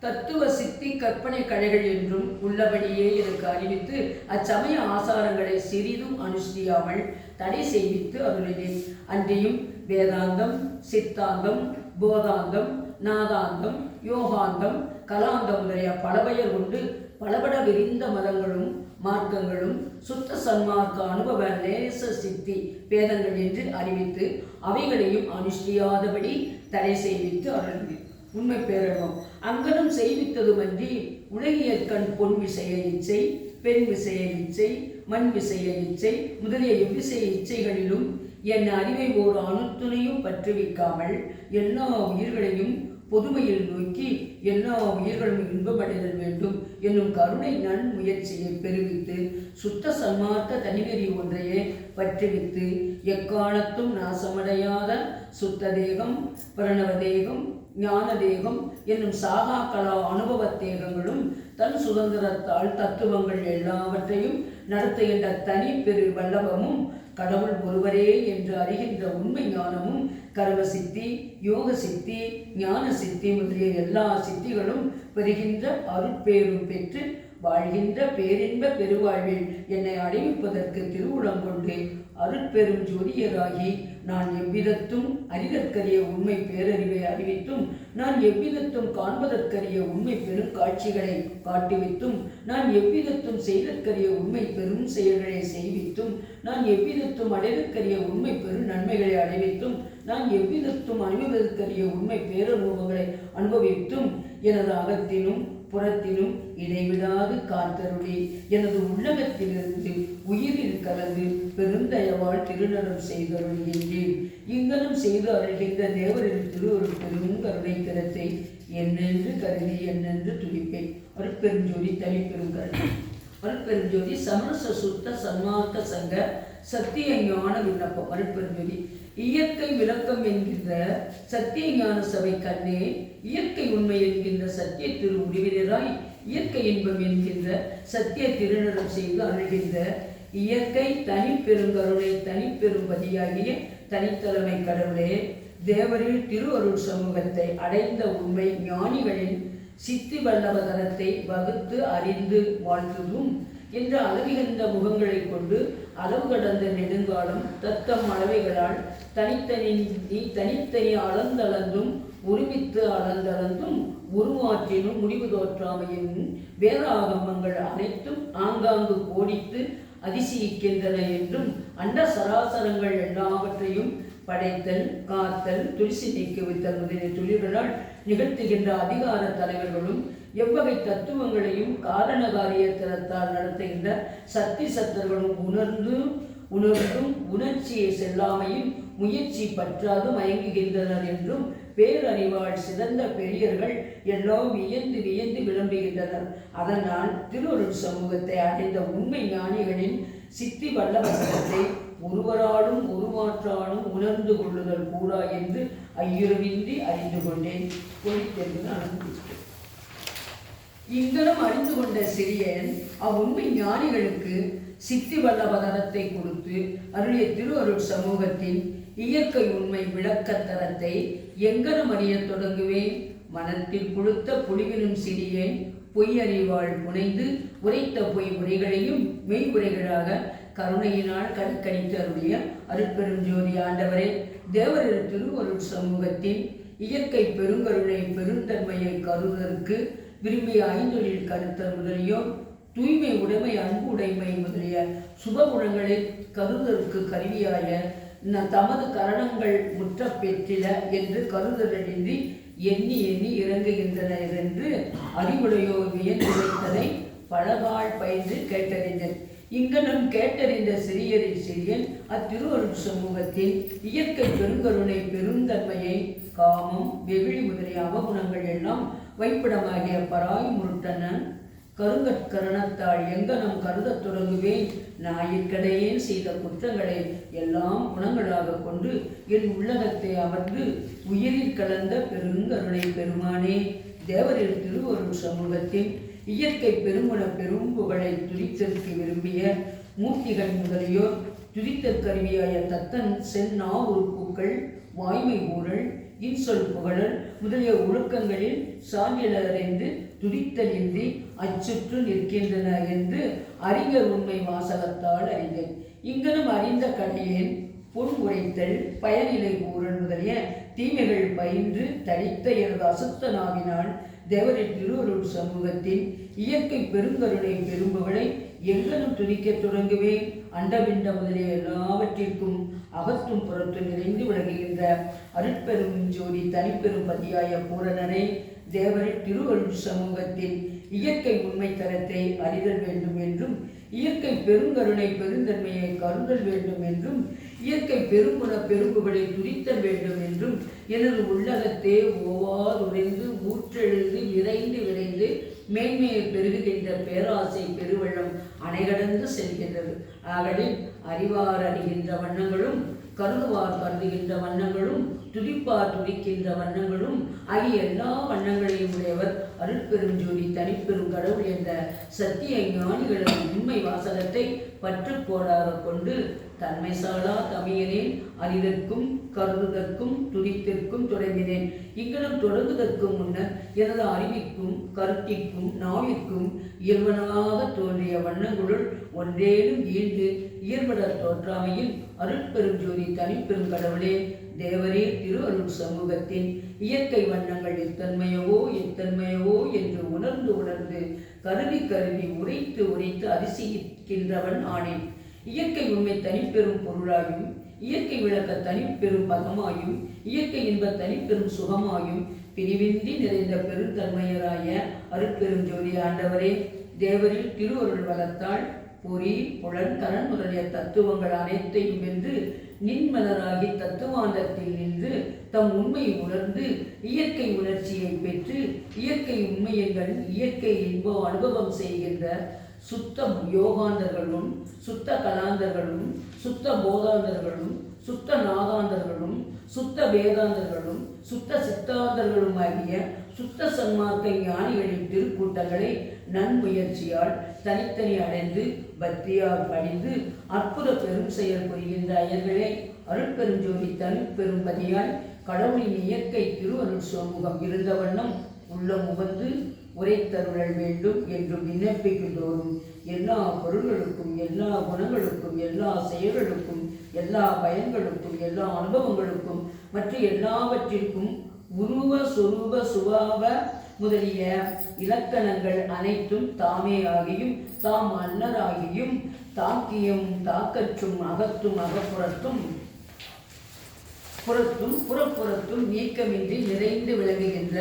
தத்துவ சித்தி கற்பனை கலைகள் என்றும் உள்ளபடியே எனக்கு அறிவித்து அச்சமய ஆசாரங்களை சிறிதும் அனுஷ்டியாமல் தடை செய்வித்து அருளினேன். அன்றியும் வேதாந்தம், சித்தாந்தம், போதாந்தம், நாதாந்தம், யோகாந்தம், கலாந்தம் முதலிய பலபெயர் கொண்டு பலபட விரிந்த மதங்களும் மார்க்கங்களும் சுத்த சன்மார்க்க அனுபவ நேச சித்தி பேதங்கள் என்று அறிவித்து அவைகளையும் அனுஷ்டியாதபடி தடை செய்வித்து அருளினேன். உண்மை பேரணும் அங்கனம் செய்வித்ததுமன்றி உலகியற்கண் பொன் விஷய இச்சை, பெண் விஷய இச்சை, மண் விஷய இச்சை முதலிய எவ்விசைய இச்சைகளிலும் என் அறிவை ஓர் அணுத்துணையும் பற்றுவிக்காமல் எல்லா உயிர்களையும் பொதுமையில் நோக்கி எல்லா உயிர்களும் இன்பமடைதல் வேண்டும் என்னும் கருணை நன்முயற்சியை பெருவித்து சுத்த சன்மார்க்க தனிநெறி ஒன்றையே பற்றுவித்து எக்காலத்தும் நாசமடையாத சுத்த தேகம், பிரணவ தேகம், ஞான தேகம் என்னும் சாகா கலா அனுபவ தேகங்களும் தன் சுதந்திரத்தால் தத்துவங்கள் எல்லாவற்றையும் நடத்துகின்ற தனி பெரு வல்லபமும் கடவுள் ஒருவரே என்று அறிகின்ற உண்மை ஞானமும் கர்ம சித்தி, யோக சித்தி, ஞான சித்தி முதலிய எல்லா சித்திகளும் பெறுகின்ற அருட்பேரும் பெற்று வாழ்கின்ற பேரின்ப பெருவாழ்வில் என்னை அடைவிப்பதற்கு திருவுளம் கொண்டு அருட்பெரும் ஜோதியராகி நான் எவ்விதத்தும் அறிதற்கரிய உண்மை பேரறிவை அறிவித்தும் நான் எவ்விதத்தும் காண்பதற்கரிய உண்மை பெரும் காட்சிகளை காட்டுவித்தும் நான் எவ்விதத்தும் செய்தற்கரிய உண்மை பெரும் செயல்களை செய்வித்தும் நான் எவ்விதத்தும் அடைதற்கரிய உண்மை பெரும் நன்மைகளை அடைவித்தும் நான் எவ்விதத்தும் அனுபவதற்கரிய உண்மை பேரனுபவங்களை அனுபவித்தும் எனது அகத்தினும் புறத்திலும் இடைவிடாது காத்தருளி எனது உள்ளகத்திலிருந்து உயிரில் கலந்து பெருந்தயவால் திருநடம் செய்தருள்கின்றேன். இங்கனம் செய்து அருள்கின்ற தேவரின் திருவருள் பெரும் கருணை திறத்தை என்னென்று கருதி என்னென்று துடிப்பேன். அருட்பெருஞ்சோதி தனிப்பெரும் கருணை. அருட்பெருஞ்சோதி சமரச சுத்த சன்மார்க்க சங்க சத்திய ஞான விண்ணப்பம். அருட்பெருஞ்சோதி இயற்கை விளக்கம் என்கின்ற சத்திய ஞான சபை கண்ணே, இயற்கை உண்மை என்கின்ற சத்திய திரு உருவினராய் இயற்கை இன்பம் என்கின்ற சத்திய திருநடம் செய்து அழுகின்ற இயற்கை தனிப்பெருங்கருணை தனிப்பெரும்பதியாகிய தனித்தலைமை கடவுளே, தேவரில் திருவருள் சமூகத்தை அடைந்த உண்மை ஞானிகளின் சித்தி வல்லவதனத்தை வகுத்து அறிந்து வாழ்த்துதும் என்ற அளவிகந்த முகங்களை கொண்டு அளவு கடந்த நெடுங்காலம் தத்தம் அளவைகளால் தனித்தனி அளந்தளந்தும் ஒருமித்து அளந்தளந்தும் உருமாற்றினும் முடிவு தோற்றாமையின் வேத ஆகமங்கள் அனைத்தும் ஆங்காங்கு கோடித்து அதிசயிக்கின்றன என்றும் அண்ட சராசரங்கள் எல்லாவற்றையும் படைத்தல், காத்தல், துரிசி நீக்குவித்தல் முதலிய தொழில்களால் நிகழ்த்துகின்ற அதிகார தலைவர்களும் எவ்வகை தத்துவங்களையும் காரண காரியத்திறத்தால் நடத்துகின்ற சக்தி சத்தர்களும் உணர்ந்தும் உணர்ச்சியை செல்லாமையும் முயற்சி பற்றாது மயங்குகின்றனர் என்றும் பேரறிவாள் சிறந்த பெரியர்கள் எல்லாம் வியந்து விளம்புகின்றனர். அதனால் திருவருள் சமூகத்தை அடைந்த உண்மை ஞானிகளின் சித்தி வல்லவசனத்தை ஒருவராலும் ஒருமாற்றாலும் உணர்ந்து கொள்ளுதல் கூடா என்று ஐயுறவின்றி அறிந்து கொண்டேன். ஒழித்தென்று அனுபவித்தேன். இங்கனம் அறிந்து கொண்ட சிறியன் அவ்வுண்மை ஞானிகளுக்கு சித்தி வல்லவதனத்தை கொடுத்து அருளிய திருவருட் சமூகத்தின் இயற்கை உண்மை விளக்கத்தரத்தை எங்கனம் அறியத் தொடங்குவேன். மனத்தில் கொடுத்த புலிவினும் சிறியேன் பொய்யறிவாள் புனைந்து உரைத்த பொய் உரைகளையும் மெய் உரைகளாக கருணையினால் கணித்து அருளிய அருட்பெரும் ஜோதி ஆண்டவரே, தேவரர் திருவருட் சமூகத்தின் இயற்கை பெருங்கருணை பெருந்தன்மையை கருதற்கு விரும்பிய ஐந்தொழில் கருத்தர் முதலியோர் தூய்மை உடைமை அன்பு உடைமை முதலிய சுபகுணங்களை கருதற்கு கருவியாய தமது கரணங்கள் முற்ற பெற்றில என்று கருதலின்றி எண்ணி எண்ணி இறங்குகின்றனர் என்று அறிவுடையோர் வியந்து வைத்ததை பலகால் பயின்று கேட்டறிந்தேன். இங்கனும் கேட்டறிந்த சிறியரில் சிறியன் அத்திருவருட் சமூகத்தின் இயற்கை பெருங்கருணை பெருந்தன்மையை காமம் வெகுளி முதலிய அவகுணங்கள் எல்லாம் வைப்பிடமாகிய பராய் முருட்டனன் கருங்கற்கரணத்தால் எங்கனம் கருதத் தொடங்குவேன். ஞாயிற்கடையேன் செய்த குற்றங்களை எல்லாம் குணங்களாக கொண்டு என் உள்ளகத்தை அமர்ந்து உயிரில் கலந்த பெருங்கருணை பெருமானே, தேவரின் திருவருட் சமூகத்தின் இயற்கை பெருங்குண பெரும் புகழை துரித்தற்கு விரும்பிய மூர்த்திகள் முதலியோர் துரித்தற்கருவியாய தத்தன் செந்நா உறுப்புக்கள் வாய்மை ஊழல் இன்சொல் புகழல் முதலிய ஒழுக்கங்களில் சான்றிலறிந்து துதித்தலின்றி அச்சுற்று நிற்கின்றன என்று அறிஞர் உண்மை வாசகத்தால் அறிந்தேன். இங்கனும் அறிந்த கடையேன் பொன் உரைத்தல் பயனிலை கூறல் முதலிய தீமைகள் பயின்று தடித்த எனது அசுத்த நாவினால் தேவரின் திருவருட் சமூகத்தின் இயற்கை பெருங்கருணை பெரும்புகளை எங்கனும் துதிக்கத் தொடங்குவேன். அண்டவிண்ட முதலிய எல்லாவற்றிற்கும் அகத்தும் புறத்தும் நிறைந்து விளங்குகின்ற அருட்பெரும் ஜோதி தனிப்பெரும் பதியாய பூரணனே, தேவரின் திருவருட் சமூகத்தின் இயற்கை உண்மை தரத்தை அறிதல் வேண்டும் என்றும் இயற்கை பெருங்கருணை பெருந்தன்மையை கருதல் வேண்டும் என்றும் இயற்கை பெருங்குண பெரும்புகளை துதித்தல் வேண்டும் என்றும் எனது உள்ளகத்தே ஓவாதுரைந்து ஊற்றெழுந்து நிறைந்து விரைந்து மேன்மையை பெருகுகின்ற பேராசை பெருவெள்ளம் அணைகடந்து செல்கின்றது. ஆகலில் அறிவார் அறிகின்ற வண்ணங்களும் கருதுவார் கருதுகின்ற வண்ணங்களும் துதிப்பார் துதிக்கின்ற வண்ணங்களும் ஆகிய எல்லா வண்ணங்களையும் உடையவர் அருட்பெரும் ஜோதி தனிப்பெரும் கடவுள் என்ற சத்திய ஞானிகளது உண்மை வாசகத்தை பற்றுக்கோடாக கொண்டு தன்மை சாலா தமியனேன் அறிதற்கும் கருதுதற்கும் துதித்திற்கும் தொடங்கினேன். இங்கனம் தொடங்குதற்கும் முன்னர் எனது அறிவிற்கும் கருத்திற்கும் நாவிற்கும் இயல்பனாக தோன்றிய வண்ணங்களுள் ஒன்றேனும் ஈண்டு இயல்பட தோற்றாமையில் அருட்பெரும் ஜோதி தனிப்பெரும் கடவுளே, தேவரே திருவருட் சமூகத்தின் இயற்கை வண்ணங்கள் எத்தன்மையவோ என்று உணர்ந்து உணர்ந்து கருவி உரைத்து உரைத்து அதிசயிக்கின்றவன் ஆனேன். இயற்கை உண்மை தனிப்பெரும் பொருளாயும் இயற்கை விளக்க தனிப்பெரும் பதமாயும் இயற்கை இன்ப தனிப்பெரும் சுகமாயும் பிரிவின்றி நிறைந்த பெருந்தன்மையராய அருட்பெரும் ஜோதி ஆண்டவரே, தேவரில் திருவருள் வளத்தால் பொறி புலன் கரண் முதலிய தத்துவங்கள் அனைத்தையும் வென்று நின்மலராகி தத்துவாந்தத்தில் நின்று தம் உண்மையை உணர்ந்து இயற்கை உணர்ச்சியை பெற்று இயற்கை உண்மையங்கள் இயற்கை இன்ப அனுபவம் செய்கின்ற சுத்த யோகாந்தர்களும் சுத்த கலாந்தர்களும் சுத்த போதாந்தர்களும் சுத்த நாகாந்தர்களும் சுத்த வேதாந்தர்களும் சுத்த சித்தாந்தர்களும் ஆகிய சுத்த சன்மார்க்க ஞானிகளின் திருக்கூட்டங்களை நன்முயற்சியால் தனித்தனி அடைந்து பக்தியால் படிந்து அற்புத பெரும் செயல் புரிகின்ற அயர்களே, அருட்பெருஞ்சோதி தனிப்பெரும் பதியால் கடவுளின் இயற்கை திருவருட் சமூகம் இருந்த வண்ணம் உள்ளம் உவந்து உரைத்தருளல் வேண்டும் என்றும் விண்ணப்பிக்கின்றோரும் எல்லா பொருள்களுக்கும் எல்லா குணங்களுக்கும் எல்லா செயல்களுக்கும் எல்லா பயன்களுக்கும் எல்லா அனுபவங்களுக்கும் மற்ற எல்லாவற்றிற்கும் உருவ சொரூப சுபாவ முதலிய இலக்கணங்கள் அனைத்தும் தாமே ஆகியும் தாம் அன்னராகியும் தாக்கியும் தாக்கற்றும் அகத்தும் அகப்புறத்தும் புறப்புறத்தும் நீக்கமின்றி நிறைந்து விளங்குகின்ற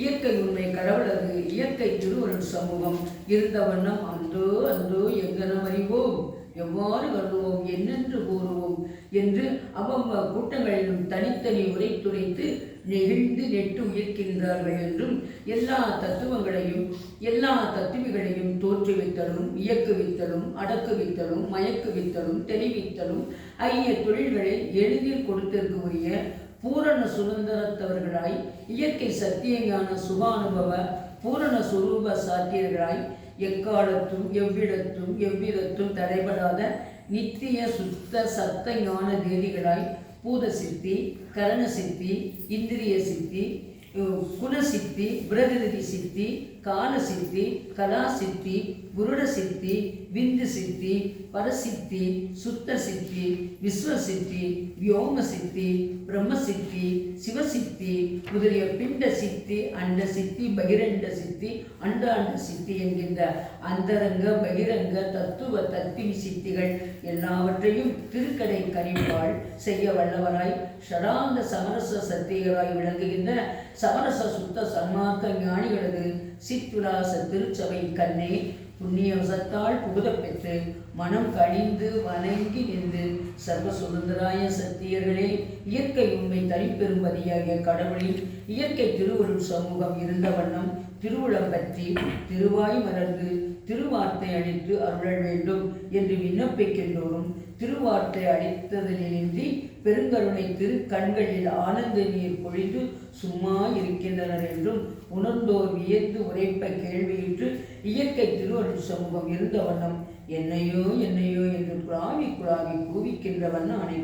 இயற்கை உண்மை கடவுளது இயற்கை திருவருட் சமூகம் இருந்த வண்ணம் அந்தோ எங்கனம் அறிவோம், எவ்வாறு கருதுவோம், என்னென்று கூறுவோம் என்று அவ்வம்ப கூட்டங்களிலும் தனித்தனி உரைத்துரைத்து நெகிழ்ந்து நெட்டு உயிர்க்கின்றார்கள் என்றும் எல்லா தத்துவங்களையும் எல்லா தத்துவிகளையும் தோற்றுவித்தலும் இயக்குவித்தலும் அடக்குவித்தலும் மயக்குவித்தலும் தெளிவித்தலும் ஆகிய தொழில்களை எளிதில் கொடுத்திற்கு உரிய பூரண சுதந்திரத்தவர்களாய் இயற்கை சத்தியஞான சுகானுபவ பூரண சுரூப சாத்தியர்களாய் எக்காலத்தும் எவ்விடத்தும் எவ்விதத்தும் தடைபடாத நித்திய சுத்த சத்த ஞான தேதிகளாய் பூத சித்தி கரண சித்தி இந்திரிய சித்தி குணசித்தி பிரகிருதி சித்தி கால சித்தி கலா சித்தி குருட சித்தி விந்து சித்தி பரசித்தி சுத்த சித்தி விஸ்வசித்தி வியோம சித்தி பிரம்மசித்தி சிவசித்தி முதலிய பிண்ட சித்தி அண்ட சித்தி பகிரண்ட சித்தி அண்டாண்ட சித்தி என்கின்ற அந்தரங்க பகிரங்க தத்துவ தத்துவி சித்திகள் எல்லாவற்றையும் திருக்கடை கனிவாள் செய்ய வல்லவராய் ஷடாந்த சமரச சத்தியராய் விளங்குகின்ற சமரச சுத்த சன்மார்க்க ஞானிகளது சித்துலாச திருச்சபை கண்ணே புண்ணியவசத்தால் புகுதப் பெற்று மனம் கழிந்து வணங்கி நின்று சர்வ சுதந்திராய சத்தியர்களே இயற்கை உண்மை தனிப்பெரும்பதியாகிய கடவுளின் இயற்கை திருவருள் சமூகம் இருந்த வண்ணம் திருவுளம் பற்றி திருவாய் மலர்ந்து திருவார்த்தை அளித்து அருள வேண்டும் என்று விண்ணப்பிக்கின்றோரும் திருவார்த்தை அளித்ததிலின்றி பெருங்கருணை திரு கண்களில் ஆனந்த நீர் பொழிந்து சும்மா இருக்கின்றனர் என்றும் உணர்ந்தோர் வியந்து உரைப்ப கேள்வியிற்று இயற்கை திருவருள் சமூகம் இருந்த வண்ணம் என்னையோ என்னையோ என்று குழாவி குழாவி கூவிக்கின்ற வண்ணானே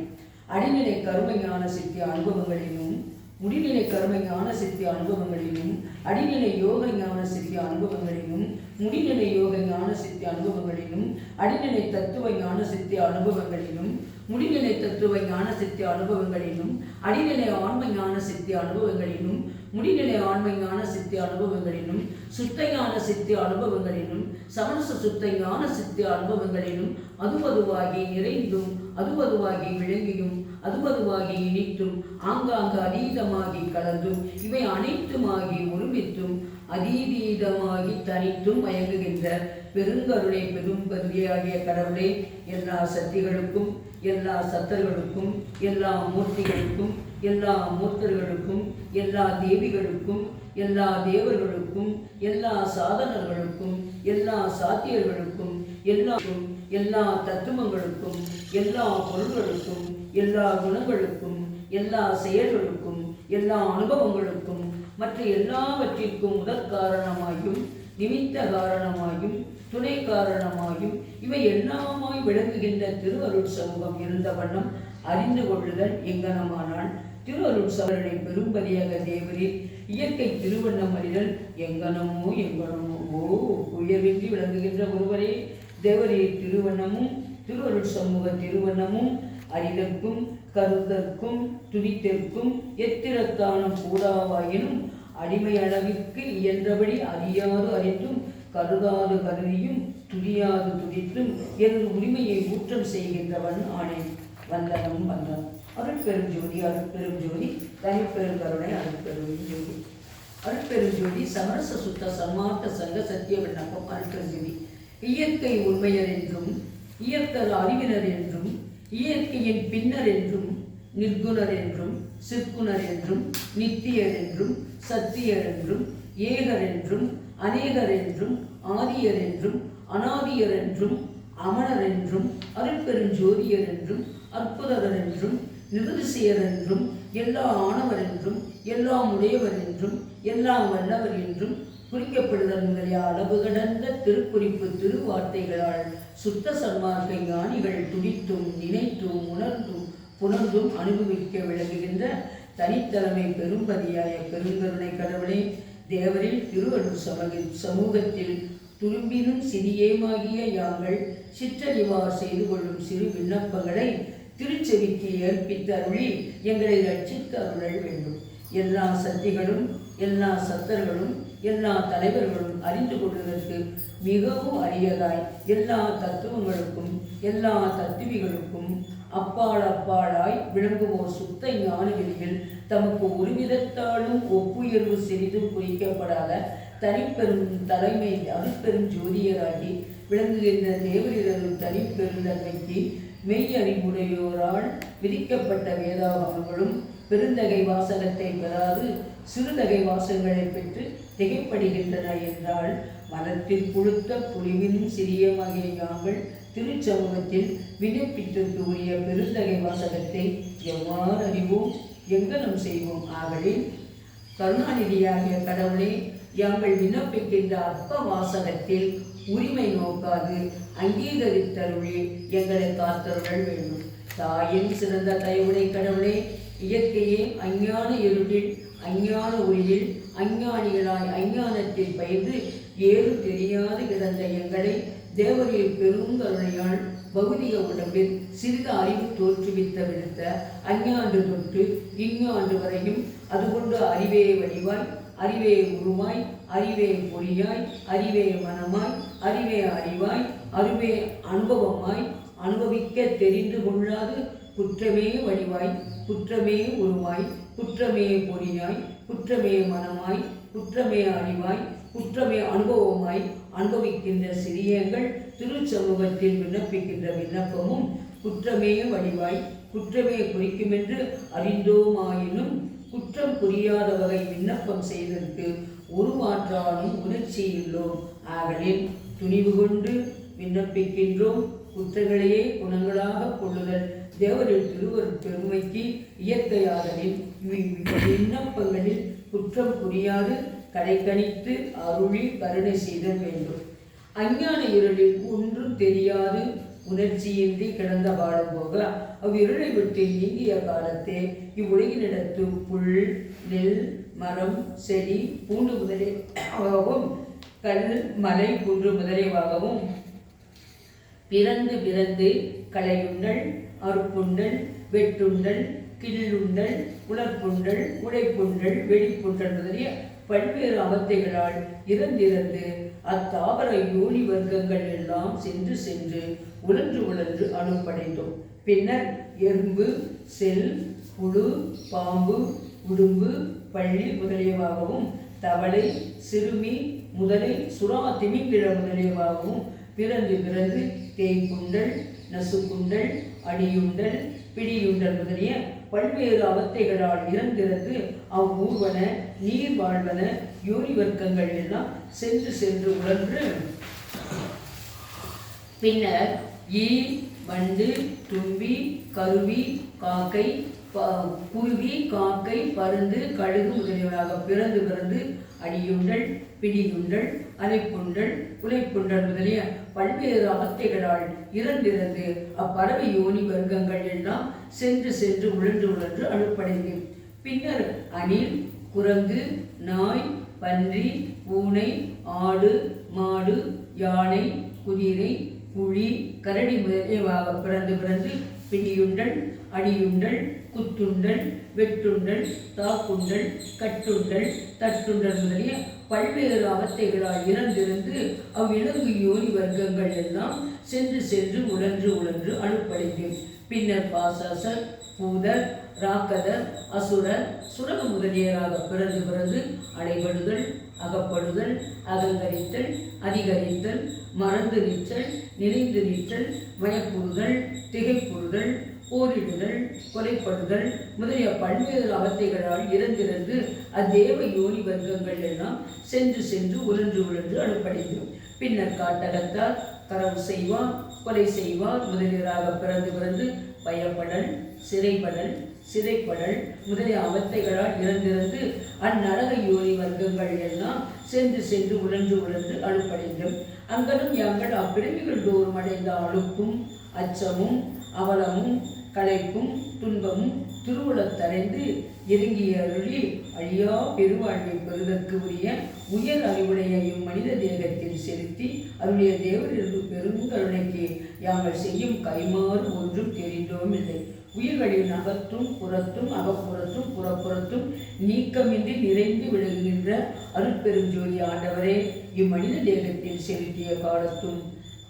அடிநிலை கரும ஞான சித்தி அனுபவங்களிலும் முடிநிலை கர்ம ஞான சித்தி அனுபவங்களிலும் அடிநிலை யோக ஞான சித்தி அனுபவங்களிலும் முடிநிலை யோக ஞான சித்தி அனுபவங்களிலும் அடிநிலை தத்துவ ஞான சித்தி அனுபவங்களிலும் முடிநிலை தத்துவ ஞான சித்தி அனுபவங்களிலும் அடிநிலை ஆன்ம ஞான சித்தி அனுபவங்களிலும் முடிநிலை ஆன்ம ஞான சித்தி அனுபவங்களிலும் சுத்த ஞான சித்தி அனுபவங்களிலும் சமரச சுத்த ஞான சித்தி அனுபவங்களிலும் அதுவதுவாகி நிறைந்தும் அதுவதுவாகி விளங்கியும் அதுவதுவாகி இனித்தும் ஆங்காங்கு அதீதமாகி கலந்தும் இவை அனைத்துமாகி ஒருமித்தும் அதீதீதமாகி தனித்தும் மயங்குகின்ற பெருங்கருணை பெரும்பதியாகிய கடவுளே எல்லா சக்திகளுக்கும் எல்லா சத்தர்களுக்கும் எல்லா மூர்த்திகளுக்கும் எல்லா மூர்த்தர்களுக்கும் எல்லா தேவிகளுக்கும் எல்லா தேவர்களுக்கும் எல்லா சாதனர்களுக்கும் எல்லா சாத்தியர்களுக்கும் எல்லா தத்துவங்களுக்கும் எல்லா பொருள்களுக்கும் எல்லா குணங்களுக்கும் எல்லா செயல்களுக்கும் எல்லா அனுபவங்களுக்கும் மற்ற எல்லாவற்றிற்கும் முதற் காரணமாயும் நிமித்த காரணமாயும் துணை காரணமாயும் இவை எல்லாமாய் விளங்குகின்ற திருவருள் சமூகம் இருந்த வண்ணம் அறிந்து கொள்ளுதல் எங்கனமானால் திருவருள் சவரனை பெரும்பதியாக தேவரில் இயற்கை திருவண்ணம் அறிதல் எங்கனமோ எங்கனமோ உயர்வின்றி விளங்குகின்ற ஒருவரே தேவரில் திருவண்ணமும் திருவருள் சமூக திருவண்ணமும் அறிதற்கும் கருதற்கும் துதித்திற்கும் எத்திரத்தான கூடாவாயினும் அடிமை அளவிற்கு இயன்றபடி அறியாது அறிந்தும் கருதாது கருதியும் துதியாது துதித்தும் எனது உரிமையை ஊற்றம் செய்கின்றவன் ஆனேன். வந்தனம் வந்தான் அருட்பெரும் ஜோதி அருட்பெரும் ஜோதி தனிப்பெரும் கருணை அருட்பெரும் ஜோதி அருட்பெரும் ஜோதி சமரச சுத்த சன்மார்க்க சங்க சத்திய விண்ணப்பம் அருட்பெரும் ஜோதி இயற்கை உண்மையர் என்றும் இயற்கர் அறிவினர் என்றும் இயற்கையின் பின்னர் என்றும் நிர்குணர் என்றும் சிற்குணர் என்றும் நித்தியர் என்றும் சத்தியர் என்றும் ஏகர் என்றும் அநேகர் என்றும் ஆதியர் என்றும் அநாதியர் என்றும் அமரர் என்றும் அருட்பெரும் ஜோதியர் என்றும் அற்புதர் என்றும் நிருதிசையர் என்றும் எல்லா ஆனவர் என்றும் எல்லாம் உடையவர் என்றும் எல்லாம் வல்லவர் என்றும் குறிக்கப்படுதல் முதலிய அளவு கடந்த திருக்குறிப்பு திருவார்த்தைகளால் சுத்த சன்மார்க்க ஞானிகள் துடித்தும் நினைத்தும் உணர்ந்தும் புணர்ந்தும் அனுபவிக்க விளங்குகின்ற தனித்தலைமை பெரும்பதியாய பெருங்கருணை கடவுளே தேவரில் திருவருள் சமூகத்தில் துரும்பினும் சிறியேமாகிய யாங்கள் சிற்றறிவார் செய்து கொள்ளும் சிறு விண்ணப்பங்களை திருச்செவிக்கு ஏற்பித்து அருளி எங்களை ரட்சித்து அருளல் வேண்டும். எல்லா சக்திகளும் எல்லா சத்தர்களும் எல்லா தலைவர்களும் அறிந்து கொள்வதற்கு மிகவும் அரியதாய் எல்லா தத்துவங்களுக்கும் எல்லா தத்துவிகளுக்கும் அப்பாளாய் விளங்குவோர் சுத்த ஞான வெளியில் தமக்கு ஒருவிதத்தாலும் ஒப்புயர்வு சிறிதும் குறிக்கப்படாத தனிப்பெரும் தலைமை அருட்பெரும் ஜோதியராகி விளங்குகின்ற தேவரிடரும் தனிப்பெருந்தன்மைக்கு மெய் அறிவுடையோரால் விதிக்கப்பட்ட வேதாகமங்களும் பெருந்தகை வாசகத்தை பெறாது சிறுதகை வாசகங்களை பெற்று திகைப்படுகின்றன என்றால், மனத்தில் புழுத்த புலிவின் சிறிய வகை யாங்கள் திருச்சமூகத்தில் விண்ணப்பித்திற்கு உரிய பெருந்தகை வாசகத்தை எவ்வாறு அறிவோம், எங்கனம் செய்வோம்? ஆகவே கருணாநிதியாகிய கடவுளே, யாங்கள் விண்ணப்பிக்கின்ற அற்ப வாசகத்தில் உரிமை நோக்காது அங்கீகரித்தருளே எங்களை காத்தருள் வேண்டும். தாயின் சிறந்த தயவுடை கடவுளே, இயற்கையே அஞ்ஞான இருளில் அஞ்ஞான உரியில் அஞ்ஞானிகளாய் அஞ்ஞானத்தில் பயின்று ஏறு தெரியாது கிடந்த எங்களை தேவரில் பெருங்கருணையால் பௌதிக உடம்பில் சிறிது அறிவு தோற்றுவித்த விடுத்த அஞ்ஞாண்டு தொட்டு இஞ்ஞாண்டு வரையும் அதுகொண்டு அறிவே வடிவாய் அறிவே உருவாய் அறிவே பொறியாய் அறிவே மனமாய் அறிவே அறிவாய் அறிவே அனுபவமாய் அனுபவிக்க தெரிந்து கொள்ளாது குற்றமே வடிவாய் குற்றமே உருவாய் குற்றமே பொறியாய் குற்றமே மனமாய் குற்றமே அறிவாய் குற்றமே அனுபவமாய் அனுபவிக்கின்ற சிறியங்கள் திருச்சமூகத்தில் விண்ணப்பிக்கின்ற விண்ணப்பமும் குற்றமே வடிவாய் குற்றமே குறிக்குமென்று அறிந்தோமாயினும் குற்றம் புரியாத வகை விண்ணப்பம் செய்ததற்கு உருமாற்றாலும் உணர்ச்சி இல்லோம். ஆகலின் துணிவு கொண்டு விண்ணப்பிக்கின்றோம். குற்றங்களையே குணங்களாக கொள்ளுதல் தேவரின் திருவர் பெருமைக்கு இயற்கையாதலின் விண்ணப்பங்களில் குற்றம் புரியாது கடைக்கணித்து அருளி கருணை செய்தல் வேண்டும். அஞ்ஞான இருளில் ஒன்றும் தெரியாது உணர்ச்சியின்றி கிடந்த காலம் போக அவ்விருளை விட்டு நீங்கிய காலத்தே இவ்வுலகினிடத்து புல் நெல் மரம் செடி பூண்டு முதலியவாகவும் கல் மலை குன்று முதலியவாகவும் பிறந்து பிறந்து களையுண்டல் அறுப்புண்டல் வெட்டுண்டல் கிள்ளுண்டல் உலர்ப்புண்டல் உடைப்புண்டல் வெடிப்புண்டல் முதலிய பல்வேறு அவத்தைகளால் இறந்திறந்து அத்தாவர யோனி வர்க்கங்கள் எல்லாம் சென்று சென்று உழன்று உழன்று அணுப்படைந்தோம். பின்னர் எறும்பு செல் புழு பாம்பு உடும்பு பள்ளி முதலியவாகவும் தவளை சிறுமி முதலை சுறா திமிங்கிழ முதலியவாகவும் பிறந்து பிறந்து தேய்ப்புண்டல் நசுக்குண்டல் அடியுண்டல் பிடியுண்டல் முதலிய பல்வேறு அவத்தைகளால் இறந்திறந்து அவ்வூர்வன நீர் வாழ்வன யோனி வர்க்கங்கள் எல்லாம் சென்று சென்று உழன்று பின்னர் ஈ வண்டு தும்பி கருவி காக்கை குருவி காக்கை பருந்து கழுகு முதலியவராக பிறந்து பிறந்து அடியுண்டல் பிடியுண்டல் அலைப்புண்டல் உலைப்புண்டல் முதலிய பல்வேறு அவத்தைகளால் இறந்திறந்து அப்பறவை யோனி வர்க்கங்கள் எல்லாம் சென்று சென்று உழன்று உழன்று அழுப்படைந்து பின்னர் அணில் குரங்கு நாய் பன்றி பூனை ஆடு மாடு யானை குதிரை புலி கரடி முதலியவாக பிறந்து பிறந்து பிடியுண்டல் அடியுண்டல் குத்துண்டல் வெட்டுண்டல் தாக்குண்டல் கட்டுண்டல் தட்டுண்டல் முதலிய பல்வேறு அவத்தைகளால் இறந்திருந்து அவ்விலங்கு யோனி வர்க்கங்கள் எல்லாம் சென்று சென்று உழன்று உழன்று அணுப்படைந்து பின்னர் பாசாசர் பூதர் ராக்கதர் அசுரர் சுரக முதலியராக பிறந்து பிறந்து அடைபடுதல் அகப்படுதல் அகங்கரித்தல் அதிகரித்தல் மறந்து நிற்றல் நிறைந்து நிற்றல் மயப்புறுதல் திகைப்புறுதல் போரிடுதல் கொலைப்படுதல் முதலிய பல்வேறு அவத்தைகளால் இறந்திருந்து அத்தேவ யோனி வர்க்கங்கள் எல்லாம் சென்று சென்று உழன்று உழன்று அணுப்படைந்தோம். பின்னர் காட்டகத்தார் கரவு செய்வார் கொலை செய்வார் முதலியராக பிறந்து பிறந்து பயப்படல் சிறைப்படல் சிறைப்படல் முதலிய அவத்தைகளால் இறந்திருந்து அந்நரக யோனி வர்க்கங்கள் எல்லாம் சென்று சென்று உழன்று உழன்று அணுப்படைந்தோம். அங்கனும் யாங்கள் அப்பிறவிகள் தோறும் அடைந்த அழுப்பும் அச்சமும் அவலமும் களைப்பும் துன்பமும் திருவுளத்தரைந்து இறங்கிய அருளி அழியா பெருவாழ்வை பெறுதற்கு உரிய உயர் அறிவுடைய இம்மனித தேகத்தில் செலுத்தி அருளிய தேவரிற்கு பெருங்கருணைக்கு யாங்கள் செய்யும் கைமாறு ஒன்றும் தெரிந்தோம் இல்லை. உயிர்களின் அகத்தும் புறத்தும் அகப்புறத்தும் புறப்புறத்தும் நீக்கமின்றி நிறைந்து விளங்குகின்ற அருட்பெருஞ்சோதி ஆண்டவரே, இம்மனித தேகத்தில் செலுத்திய காலத்தும்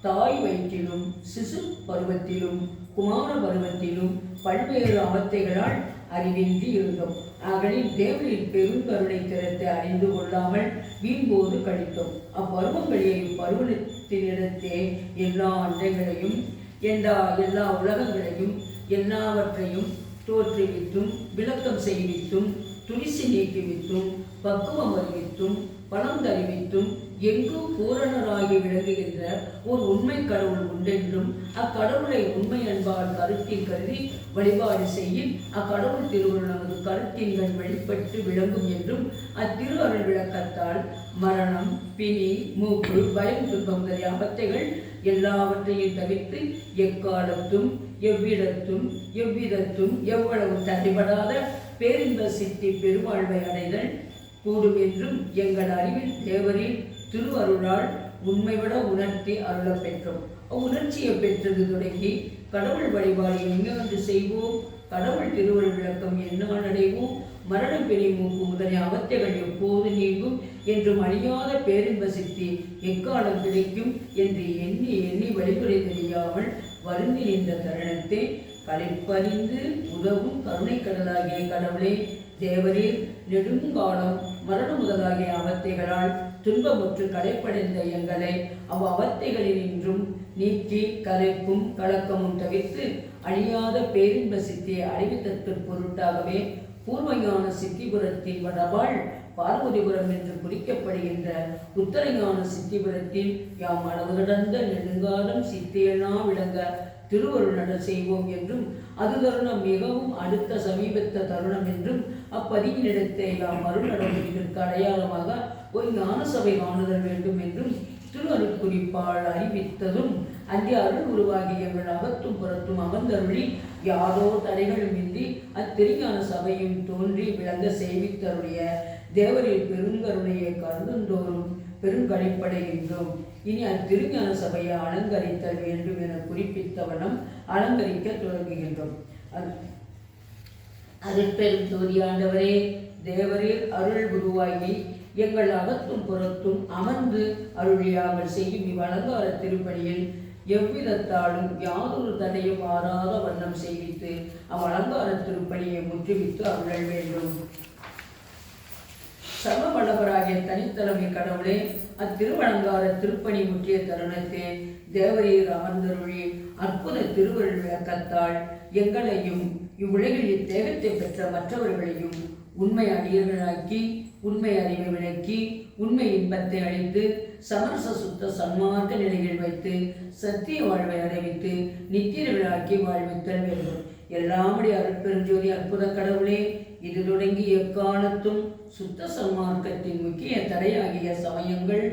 தாய் வயிற்றிலும் சிசு பருவத்திலும் குமார பருவத்திலும் பல்வேறு அவத்தைகளால் அறிவின்றி இருந்தோம். ஆகலின் தேவரின் பெருங்கருணை திறத்தை அறிந்து கொள்ளாமல் வீண்போது கழித்தோம். அப்பருவங்களையும் பருவத்தினிடத்தே எல்லா அன்றைகளையும் எல்லா உலகங்களையும் எல்லாவற்றையும் தோற்றுவித்தும் விளக்கம் செய்வித்தும் துணிசி நீக்குவித்தும் பக்குவம் அறிவித்தும் பலம் தருவித்தும் எங்கும் பூரணராகி விளங்குகின்ற ஒரு உண்மை கடவுள் உண்டென்றும் அக்கடவுளை உண்மை அன்பால் கருத்தில் கருதி வழிபாடு செய்யும் அக்கடவுள் திருவுருள் நமது கருத்தின்கள் வெளிப்பட்டு விளங்கும் என்றும் அத்திரு அருள் விளக்கத்தால் மரணம், பிணி, மூப்பு, பயம், துன்பம் முதலிய அவத்தைகள் எல்லாவற்றையும் தவிர்த்து எக்காலத்தும் எவ்விடத்தும் எவ்விதத்தும் எவ்வளவு தடைபடாத பேரின்ப சித்தி பெருவாழ்வை அடைதல் கூடும் என்றும் எங்கள் அறிவில் தேவரின் திருவருளால் உண்மைவிட உணர்த்தி அருள பெற்றோம். உணர்ச்சியை பெற்றது தொடங்கி கடவுள் வழிபாடு எங்கே செய்வோம், கடவுள் திருவருள் விளக்கம் என்னால் அடைவோம், மரணம், பெரிய மூக்கு முதலிய அவத்தைகள் எப்போது நீங்கும் என்றும் அழியாத பேரின்ப சித்தி எக்காலம் கிடைக்கும் என்று எண்ணி எண்ணி வழிமுறை தெரியாமல் வருந்தி நின்ற தருணத்தை களைப்பறிந்து உதவும் கருணை கடலாகிய கடவுளே, தேவரீர் நெடுங்காலம் மரணம் முதலாகிய அவத்தைகளால் துன்பமுற்று களைப்படைந்த எங்களை அவத்தைகளினின்றும் நீக்கி கலைப்பும் கலக்கமும் தவிர்த்து அழியாத பேரின்ப சித்தியை அறிவித்தற்கு பொருட்டாகவே பூர்வஞான சித்திபுரத்தின் வடவாள் பார்வதிபுரம் என்று குறிக்கப்படுகின்ற உத்தரஞான சித்திபுரத்தில் யாம் அளவு கடந்த நெடுங்காலம் சித்தியனா விளங்க திருவருள் நட செய்வோம் என்றும் அது தருணம் மிகவும் அடுத்த சமீபத்த தருணம் என்றும் அப்பதிவினிடத்தை யாம் அருள் நடவடிக்கைக்கு அடையாளமாக ஒரு ஞான சபை காணுதல் வேண்டும் என்றும் திருவருள் குறிப்பால் அறிவித்ததும் அங்கே அருள் உருவாகி எங்கள் அகத்தும் புறத்தும் அமர்ந்தருளி யாரோ தடைகளுமின்றி அத்திருஞான சபையும் தோன்றி விளங்க செய்வித்தருடைய தேவரின் பெருங்கருணையை கருதுந்தோறும் பெருங்கழிப்படைகின்றோம். இனி அத்திருஞான சபையை அலங்கரித்தல் வேண்டும் என குறிப்பித்தவனம் அலங்கரிக்க தொடங்குகின்றோம். அருட்பெரும் ஜோதியாண்டவரே, தேவரில் அருள் உருவாகி எங்கள் அகத்தும் புறத்தும் அமர்ந்து அருளியாமல் செய்யும் இவ்வலங்கார திருப்பணியில் எவ்விதத்தாலும் யாதொரு தடையும் மாறாத வண்ணம் செய்வித்து அவ்வலங்கார திருப்பணியை முற்றுவித்து அருளல் வேண்டும். சர்வவல்லவராகிய தனித்தலைமை கடவுளே, அத்திருவலங்கார திருப்பணி முற்றிய தருணத்தே தேவரீர் அமர்ந்தருளி அற்புத திருவருள் விளக்கத்தால் எங்களையும் இவ்வுலகில் இத்தேகத்தை பெற்ற மற்றவர்களையும் உண்மை அடியர்களாக்கி உண்மை அறிவை விளக்கி உண்மை இன்பத்தை அளித்து சமரச சுத்த சன்மார்க்க நிலையில் வைத்து சத்திய வாழ்வை அறிவித்து நித்திய விழாக்கி வாழ்வித்தல் வேண்டும். எல்லாமுடைய அருட்பெருஞ்சோதி அற்புத கடவுளே, இது தொடங்கி எக்காலத்தும் சுத்த சன்மார்க்கத்தின் முக்கிய தடையாகிய சமயங்கள்,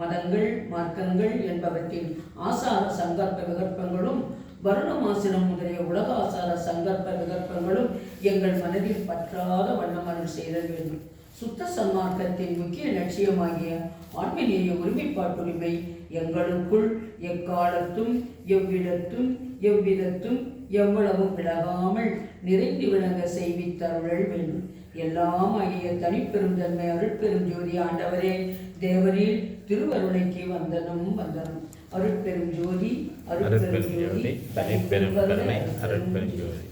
மதங்கள், மார்க்கங்கள் என்பவற்றின் ஆசார சங்கற்ப விகற்பங்களும் வருணமாசிரம் முதலிய உலக ஆசார சங்கற்ப விகற்பங்களும் எங்கள் மனதில் பற்றாத வண்ணமனம் செய்தல் வேண்டும். சுத்த சன்மார்க்கத்தின் முக்கிய லட்சியமாகிய ஆன்மீக ஒருமைப்பாட்டுரிமை எங்களுக்குள் எக்காலத்தும் எவ்விடத்தும் எவ்விதத்தும் எவ்வளவும் விலகாமல் நிறைந்து விளங்க செய்வித்தருளல் வேண்டும். எல்லாம் ஆகிய தனிப்பெருந்தன்மை அருட்பெரும் ஜோதி ஆண்டவரே, தேவரில் திருவருளைக்கு வந்தனம் வந்தனம். அருட்பெரும் ஜோதி அருட்பெரும் ஜோதி தனிப்பெரும் அருட்பெரும் ஜோதி.